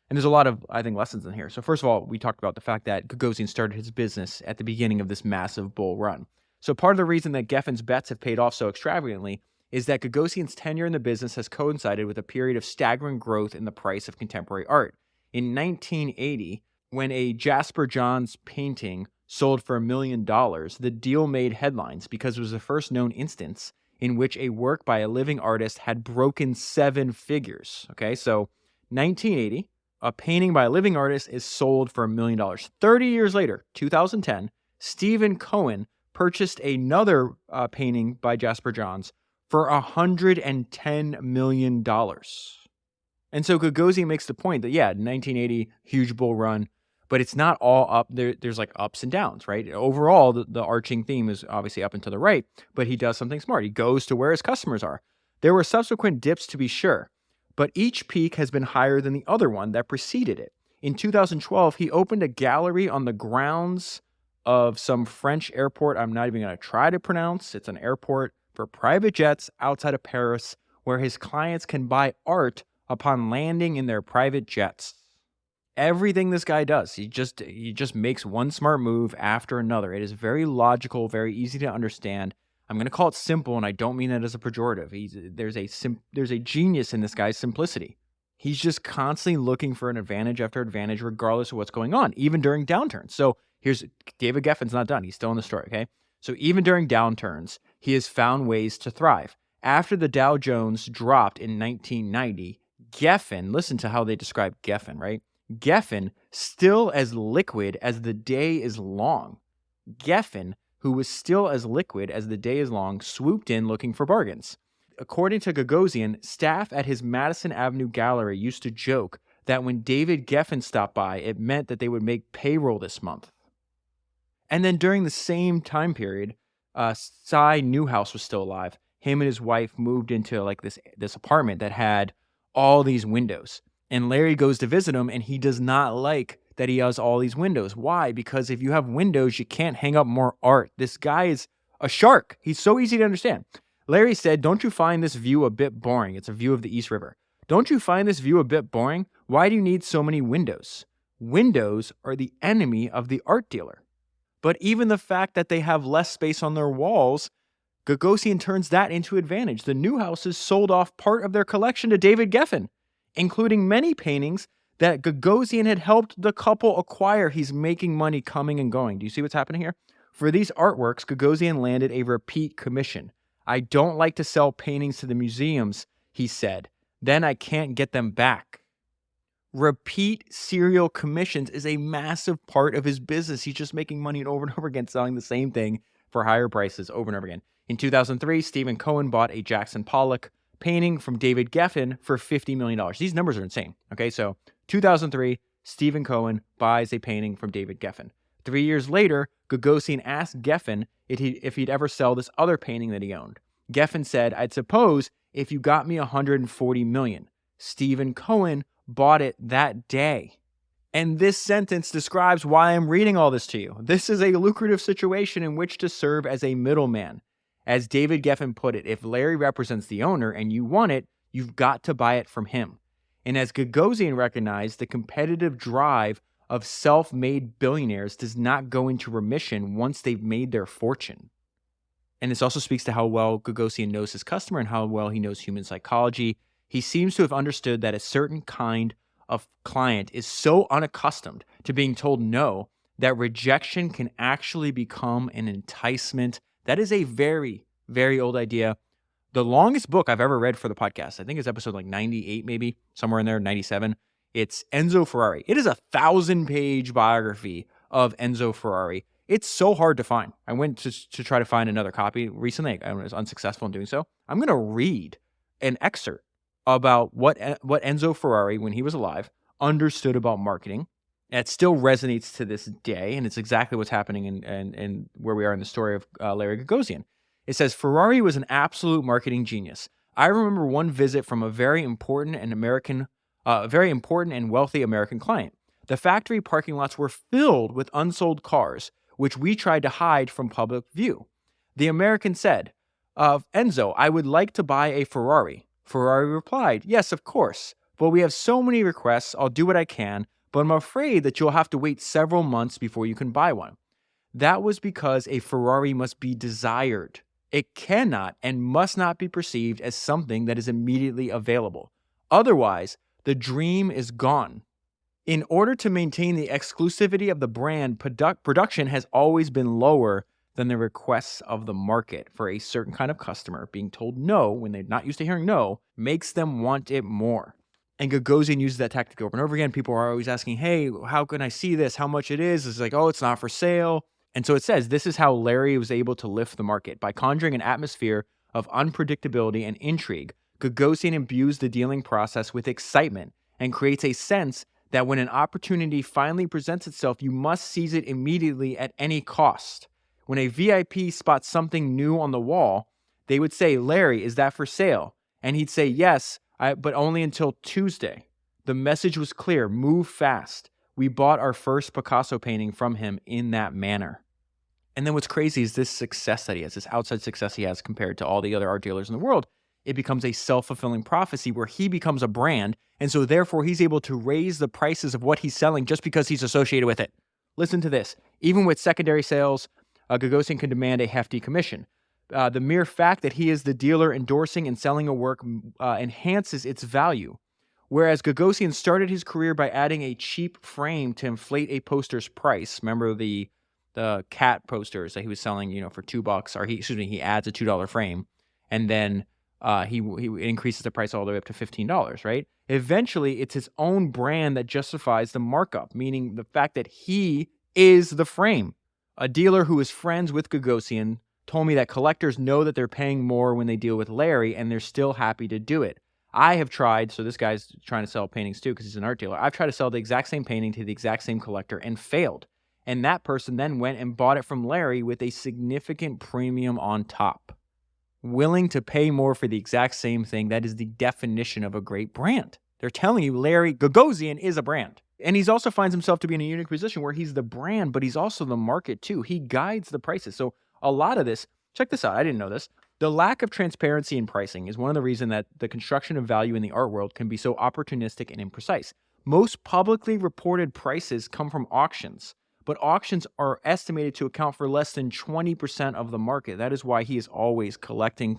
And there's a lot of, I think, lessons in here. So first of all, we talked about the fact that Gagosian started his business at the beginning of this massive bull run. So part of the reason that Geffen's bets have paid off so extravagantly is that Gagosian's tenure in the business has coincided with a period of staggering growth in the price of contemporary art. In 1980, when a Jasper Johns painting sold for $1 million, the deal made headlines because it was the first known instance in which a work by a living artist had broken 7 figures. Okay, so 1980, a painting by a living artist is sold for $1 million. 30 years later, 2010, Stephen Cohen purchased another painting by Jasper Johns for $110 million. And so Gagosian makes the point that, 1980, huge bull run, but it's not all up. There's like ups and downs, right? Overall, the arching theme is obviously up and to the right, but he does something smart. He goes to where his customers are. There were subsequent dips, to be sure, but each peak has been higher than the other one that preceded it. In 2012, he opened a gallery on the grounds of some French airport I'm not even going to try to pronounce. It's an airport for private jets outside of Paris where his clients can buy art upon landing in their private jets. Everything this guy does, he just makes one smart move after another. It is very logical, very easy to understand. I'm going to call it simple, and I don't mean that as a pejorative. There's a genius in this guy's simplicity. He's just constantly looking for an advantage after advantage, regardless of what's going on, even during downturns. So here's David Geffen's not done. He's still in the story, okay? So even during downturns, he has found ways to thrive. After the Dow Jones dropped in 1990, Geffen, listen to how they describe Geffen, right? Geffen, still as liquid as the day is long. Geffen, who was still as liquid as the day is long, swooped in looking for bargains. According to Gagosian, staff at his Madison Avenue gallery used to joke that when David Geffen stopped by, it meant that they would make payroll this month. And then during the same time period, Cy Newhouse was still alive. Him and his wife moved into like this apartment that had all these windows. And Larry goes to visit him, and he does not like that he has all these windows. Why? Because if you have windows, you can't hang up more art. This guy is a shark. He's so easy to understand. Larry said, "Don't you find this view a bit boring?" It's a view of the East River. "Don't you find this view a bit boring? Why do you need so many windows?" Windows are the enemy of the art dealer. But even the fact that they have less space on their walls, Gagosian turns that into advantage. The Newhouses sold off part of their collection to David Geffen, including many paintings that Gagosian had helped the couple acquire. He's making money coming and going. Do you see what's happening here? For these artworks, Gagosian landed a repeat commission. "I don't like to sell paintings to the museums," he said. "Then I can't get them back." Repeat serial commissions is a massive part of his business. He's just making money over and over again, selling the same thing for higher prices over and over again. In 2003, Stephen Cohen bought a Jackson Pollock painting from David Geffen for $50 million. These numbers are insane. Okay, so 2003, Stephen Cohen buys a painting from David Geffen. 3 years later, Gagosian asked Geffen if he'd ever sell this other painting that he owned. Geffen said, "I'd suppose if you got me $140 million. Stephen Cohen bought it that day. And this sentence describes why I'm reading all this to you. This is a lucrative situation in which to serve as a middleman. As David Geffen put it, if Larry represents the owner and you want it, you've got to buy it from him. And as Gagosian recognized, the competitive drive of self-made billionaires does not go into remission once they've made their fortune. And this also speaks to how well Gagosian knows his customer and how well he knows human psychology. He seems to have understood that a certain kind of client is so unaccustomed to being told no that rejection can actually become an enticement. That is a very, very old idea. The longest book I've ever read for the podcast, I think it's episode like 98, maybe somewhere in there, 97. It's Enzo Ferrari. It is a 1,000-page biography of Enzo Ferrari. It's so hard to find. I went to try to find another copy recently. I was unsuccessful in doing so. I'm going to read an excerpt about what Enzo Ferrari, when he was alive, understood about marketing. It still resonates to this day, and it's exactly what's happening in where we are in the story of Larry Gagosian. It says, "Ferrari was an absolute marketing genius. I remember one visit from a very important and wealthy American client. The factory parking lots were filled with unsold cars, which we tried to hide from public view. The American said, Enzo, I would like to buy a Ferrari. Ferrari replied, yes, of course. But we have so many requests, I'll do what I can, but I'm afraid that you'll have to wait several months before you can buy one. That was because a Ferrari must be desired. It cannot and must not be perceived as something that is immediately available. Otherwise, the dream is gone. In order to maintain the exclusivity of the brand, production has always been lower than the requests of the market. For a certain kind of customer, being told no when they're not used to hearing no makes them want it more. And Gagosian uses that tactic over and over again. People are always asking, hey, how can I see this? How much it is? It's like, oh, it's not for sale. And so it says, this is how Larry was able to lift the market. By conjuring an atmosphere of unpredictability and intrigue, Gagosian imbues the dealing process with excitement and creates a sense that when an opportunity finally presents itself, you must seize it immediately at any cost. When a VIP spots something new on the wall, they would say, Larry, is that for sale? And he'd say, yes, but only until Tuesday. The message was clear, move fast. We bought our first Picasso painting from him in that manner. And then what's crazy is this success that he has, this outside success he has compared to all the other art dealers in the world. It becomes a self-fulfilling prophecy where he becomes a brand, and so therefore he's able to raise the prices of what he's selling just because he's associated with it. Listen to this. Even with secondary sales, Gagosian can demand a hefty commission. The mere fact that he is the dealer endorsing and selling a work enhances its value. Whereas Gagosian started his career by adding a cheap frame to inflate a poster's price. Remember the cat posters that he was selling, for $2, or he adds a $2 frame, and then he increases the price all the way up to $15, right? Eventually, it's his own brand that justifies the markup, meaning the fact that he is the frame. A dealer who is friends with Gagosian told me that collectors know that they're paying more when they deal with Larry, and they're still happy to do it. I have tried, so this guy's trying to sell paintings too because he's an art dealer. I've tried to sell the exact same painting to the exact same collector and failed. And that person then went and bought it from Larry with a significant premium on top. Willing to pay more for the exact same thing, that is the definition of a great brand. They're telling you Larry Gagosian is a brand. And he also finds himself to be in a unique position where he's the brand, but he's also the market too. He guides the prices. So a lot of this, check this out, I didn't know this. The lack of transparency in pricing is one of the reasons that the construction of value in the art world can be so opportunistic and imprecise. Most publicly reported prices come from auctions, but auctions are estimated to account for less than 20% of the market. That is why he is always collecting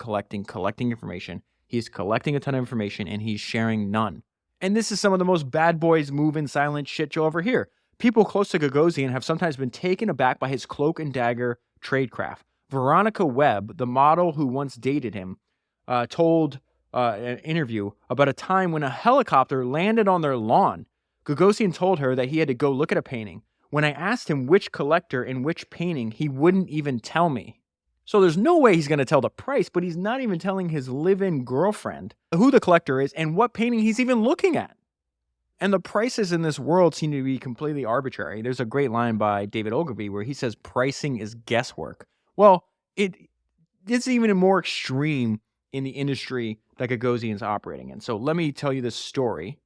information. He's collecting a ton of information and he's sharing none. And this is some of the most bad boys move in silent shit you'll ever hear. People close to Gagosian have sometimes been taken aback by his cloak and dagger tradecraft. Veronica Webb, the model who once dated him, told an interview about a time when a helicopter landed on their lawn. Gagosian told her that he had to go look at a painting. When I asked him which collector and which painting, he wouldn't even tell me. So there's no way he's going to tell the price, but he's not even telling his live-in girlfriend who the collector is and what painting he's even looking at. And the prices in this world seem to be completely arbitrary. There's a great line by David Ogilvy where he says pricing is guesswork. Well, it's even more extreme in the industry that Gagosian's operating in. So let me tell you this story.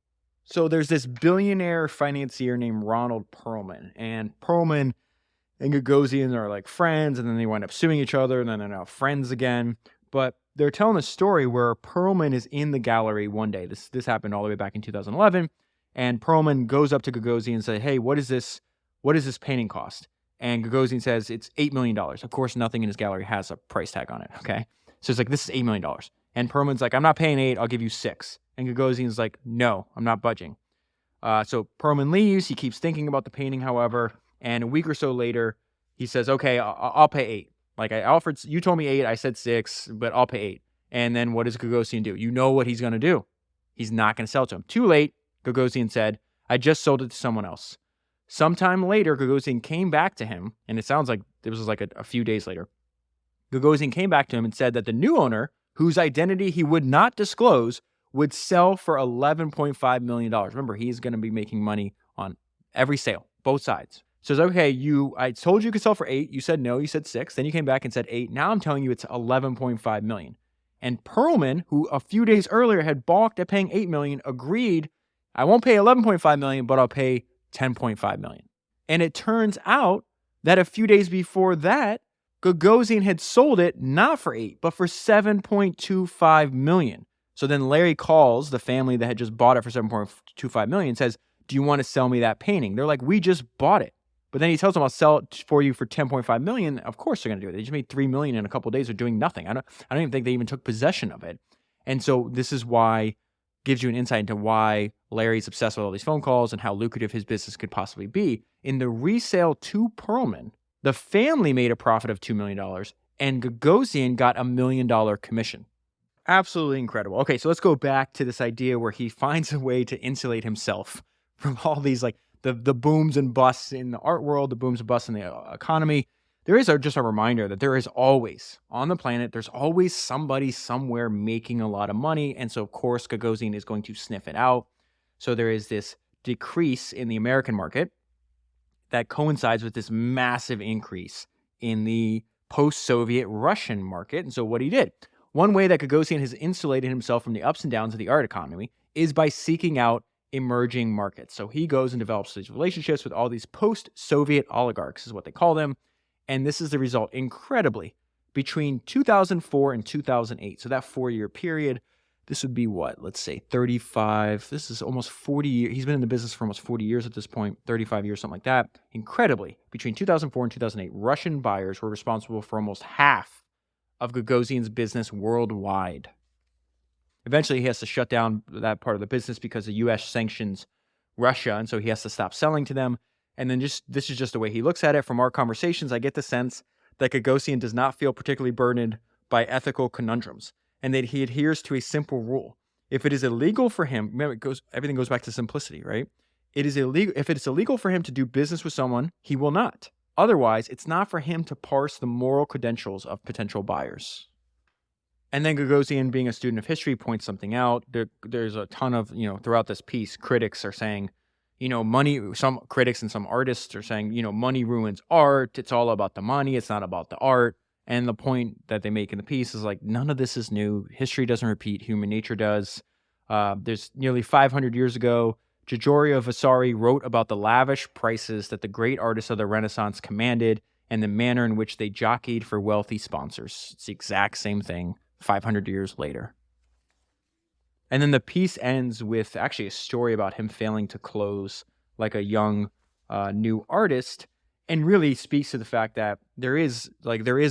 So there's this billionaire financier named Ronald Perlman, and Perlman and Gagosian are like friends, and then they wind up suing each other, and then they're now friends again. But they're telling a story where Perlman is in the gallery one day. This happened all the way back in 2011, and Perlman goes up to Gagosian and says, "Hey, what is this painting cost?" And Gagosian says it's $8 million. Of course, nothing in his gallery has a price tag on it. Okay, so it's like, this is $8 million, and Perlman's like, "I'm not paying 8. I'll give you 6." And Gagosian's like, "No, I'm not budging." So Perlman leaves. He keeps thinking about the painting, however. And a week or so later, he says, "Okay, I'll pay 8. Like, I offered, you told me 8, I said 6, but I'll pay 8. And then what does Gagosian do? You know what he's going to do. He's not going to sell it to him. Too late, Gagosian said, "I just sold it to someone else." Sometime later, Gagosian came back to him, and it sounds like it was like a few days later. Gagosian came back to him and said that the new owner, whose identity he would not disclose, would sell for $11.5 million. Remember, he's going to be making money on every sale, both sides. Says, "Okay, I told you could sell for 8. You said no. You said 6. Then you came back and said 8. Now I'm telling you it's $11.5 million. And Perlman, who a few days earlier had balked at paying $8 million, agreed, "I won't pay $11.5 million, but I'll pay $10.5 million. And it turns out that a few days before that, Gagosian had sold it not for 8, but for $7.25 million. So then Larry calls the family that had just bought it for $7.25 million and says, do you want to sell me that painting? They're like, we just bought it. But then he tells them, I'll sell it for you for $10.5 million. Of course they're going to do it. They just made $3 million in a couple of days of doing nothing. I don't even think they even took possession of it. And so this is why, gives you an insight into why Larry's obsessed with all these phone calls and how lucrative his business could possibly be. In the resale to Perlman, the family made a profit of $2 million and Gagosian got $1 million commission. Absolutely incredible. Okay, so let's go back to this idea where he finds a way to insulate himself from all these, like, the booms and busts in the art world, the booms and busts in the economy. There is just a reminder that there is always, on the planet, there's always somebody somewhere making a lot of money. And so, of course, Gagosian is going to sniff it out. So there is this decrease in the American market that coincides with this massive increase in the post-Soviet Russian market. And so what he did, one way that Gagosian has insulated himself from the ups and downs of the art economy is by seeking out emerging markets. So he goes and develops these relationships with all these post-Soviet oligarchs, is what they call them. And this is the result, incredibly, between 2004 and 2008. So that 4-year period, this would be what? Let's say 35. This is almost 40 years. He's been in the business for almost 40 years at this point, 35 years, something like that. Incredibly, between 2004 and 2008, Russian buyers were responsible for almost half of Gagosian's business worldwide. Eventually, he has to shut down that part of the business because the U.S. sanctions Russia, and so he has to stop selling to them. And then this is just the way he looks at it. From our conversations, I get the sense that Gagosian does not feel particularly burdened by ethical conundrums, and that he adheres to a simple rule. If it is illegal for him, remember, everything goes back to simplicity, right? It is illegal. If it is illegal for him to do business with someone, he will not. Otherwise, it's not for him to parse the moral credentials of potential buyers. And then Gagosian, being a student of history, points something out. There's a ton of, throughout this piece, critics are saying, money, some critics and some artists are saying, money ruins art. It's all about the money. It's not about the art. And the point that they make in the piece is like, none of this is new. History doesn't repeat. Human nature does. There's nearly 500 years ago, Giorgio Vasari wrote about the lavish prices that the great artists of the Renaissance commanded and the manner in which they jockeyed for wealthy sponsors. It's the exact same thing 500 years later. And then the piece ends with actually a story about him failing to close like a young new artist, and really speaks to the fact that there is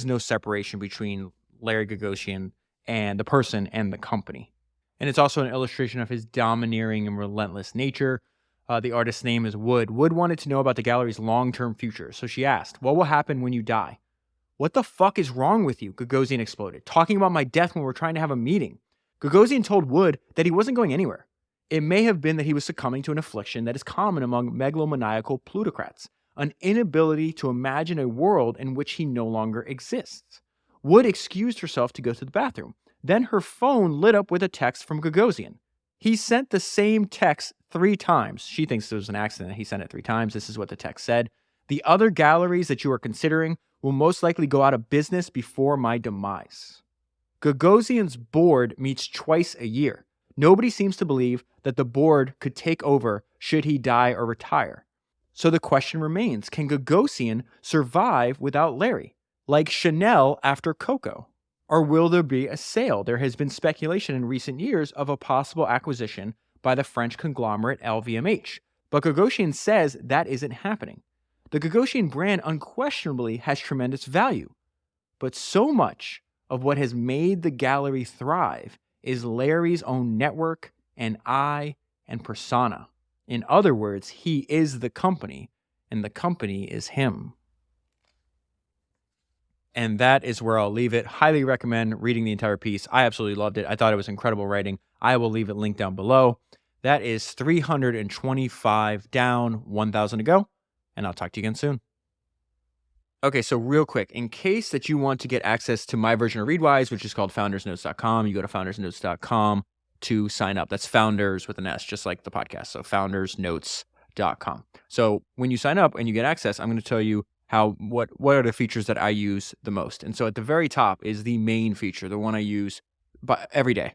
no separation between Larry Gagosian and the person and the company. And it's also an illustration of his domineering and relentless nature. The artist's name is Wood. Wood wanted to know about the gallery's long-term future, so she asked, what will happen when you die? What the fuck is wrong with you? Gagosian exploded. Talking about my death when we're trying to have a meeting. Gagosian told Wood that he wasn't going anywhere. It may have been that he was succumbing to an affliction that is common among megalomaniacal plutocrats, an inability to imagine a world in which he no longer exists. Wood excused herself to go to the bathroom. Then her phone lit up with a text from Gagosian. He sent the same text 3 times. She thinks it was an accident. He sent it 3 times. This is what the text said. The other galleries that you are considering will most likely go out of business before my demise. Gagosian's board meets twice a year. Nobody seems to believe that the board could take over should he die or retire. So the question remains, can Gagosian survive without Larry, like Chanel after Coco? Or will there be a sale? There has been speculation in recent years of a possible acquisition by the French conglomerate LVMH, but Gagosian says that isn't happening. The Gagosian brand unquestionably has tremendous value, but so much of what has made the gallery thrive is Larry's own network and eye and persona. In other words, he is the company, and the company is him. And that is where I'll leave it. Highly recommend reading the entire piece. I absolutely loved it. I thought it was incredible writing. I will leave it linked down below. That is 325 down, 1,000 to go, and I'll talk to you again soon. Okay, so real quick, in case that you want to get access to my version of Readwise, which is called foundersnotes.com, you go to foundersnotes.com to sign up. That's founders with an S, just like the podcast. So foundersnotes.com. So when you sign up and you get access, I'm going to tell you what are the features that I use the most. And so at the very top is the main feature, the one I use every day.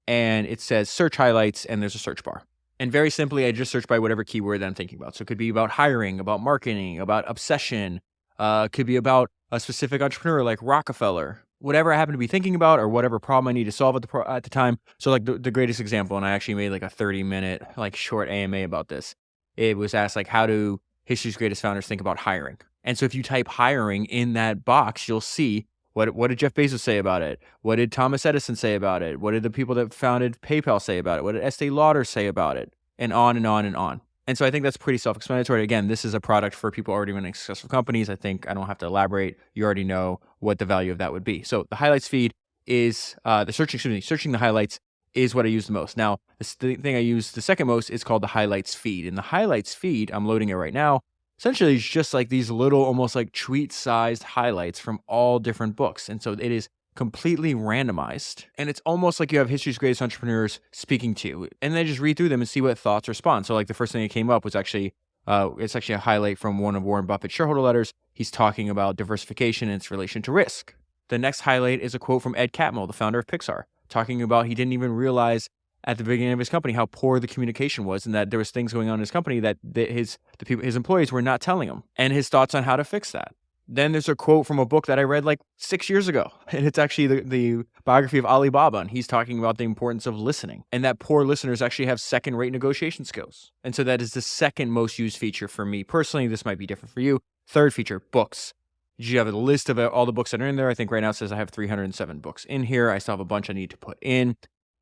And it says search highlights, and there's a search bar. And very simply, I just search by whatever keyword that I'm thinking about. So it could be about hiring, about marketing, about obsession. Could be about a specific entrepreneur like Rockefeller, whatever I happen to be thinking about or whatever problem I need to solve at the time. So like the greatest example, and I actually made like a 30-minute like short AMA about this. It was asked like, how do history's greatest founders think about hiring? And so if you type hiring in that box, you'll see what did Jeff Bezos say about it? What did Thomas Edison say about it? What did the people that founded PayPal say about it? What did Estee Lauder say about it? And on and on and on. And so I think that's pretty self-explanatory. Again, this is a product for people already running successful companies. I think I don't have to elaborate. You already know what the value of that would be. So the highlights feed is searching the highlights is what I use the most. Now, the thing I use the second most is called the highlights feed. And the highlights feed, I'm loading it right now, essentially is just like these little, almost like tweet-sized highlights from all different books. And so it is completely randomized. And it's almost like you have history's greatest entrepreneurs speaking to you. And then just read through them and see what thoughts respond. So like the first thing that came up was actually, it's actually a highlight from one of Warren Buffett's shareholder letters. He's talking about diversification and its relation to risk. The next highlight is a quote from Ed Catmull, the founder of Pixar, talking about he didn't even realize at the beginning of his company how poor the communication was, and that there was things going on in his company that his employees were not telling him, and his thoughts on how to fix that. Then there's a quote from a book that I read like 6 years ago, and it's actually the biography of Alibaba, and he's talking about the importance of listening, and that poor listeners actually have second-rate negotiation skills. And so that is the second most used feature for me personally. This might be different for you. Third feature, books. You have a list of all the books that are in there. I think right now it says I have 307 books in here. I still have a bunch I need to put in.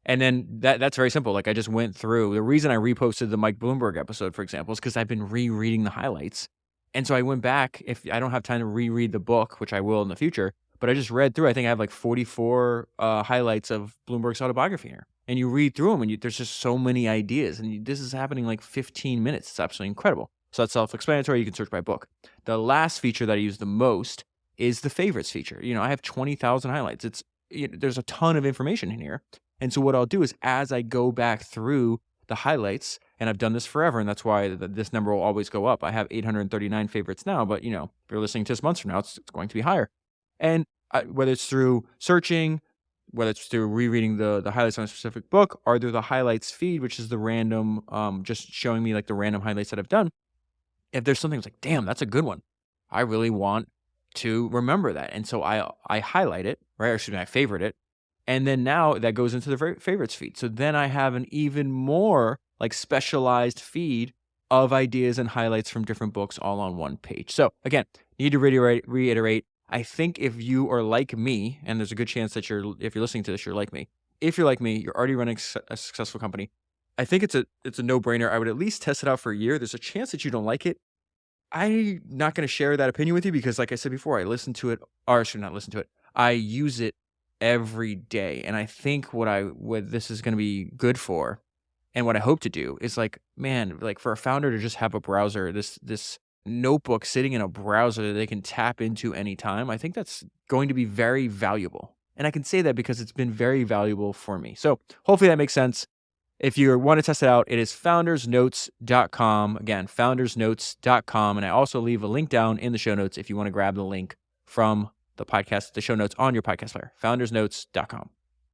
And then that's very simple. Like I just went through. The reason I reposted the Mike Bloomberg episode, for example, is because I've been rereading the highlights. And so I went back. If I don't have time to reread the book, which I will in the future, but I just read through. I think I have like 44 highlights of Bloomberg's autobiography here. And you read through them, and there's just so many ideas. And this is happening like 15 minutes. It's absolutely incredible. So that's self-explanatory. You can search by book. The last feature that I use the most is the favorites feature. I have 20,000 highlights. There's a ton of information in here. And so what I'll do is as I go back through the highlights, and I've done this forever, and that's why this number will always go up. I have 839 favorites now, but if you're listening to this months from now, it's going to be higher. And whether it's through searching, whether it's through rereading the highlights on a specific book, or through the highlights feed, which is the random, just showing me like the random highlights that I've done. If there's something that's like, damn, that's a good one, I really want to remember that. And so I highlight it, right? Or excuse me, I favorite it. And then now that goes into the favorites feed. So then I have an even more like specialized feed of ideas and highlights from different books all on one page. So again, need to reiterate. I think if you are like me, and there's a good chance that if you're listening to this, you're like me. If you're like me, you're already running a successful company. I think it's a no-brainer. I would at least test it out for a year. There's a chance that you don't like it. I'm not going to share that opinion with you because, like I said before, I listen to it, or I should not listen to it. I use it every day. And I think what this is going to be good for, and what I hope to do is like for a founder to just have a browser, this notebook sitting in a browser that they can tap into anytime. I think that's going to be very valuable. And I can say that because it's been very valuable for me. So hopefully that makes sense. If you want to test it out, it is foundersnotes.com. Again, foundersnotes.com. And I also leave a link down in the show notes if you want to grab the link from the podcast, the show notes on your podcast player, foundersnotes.com.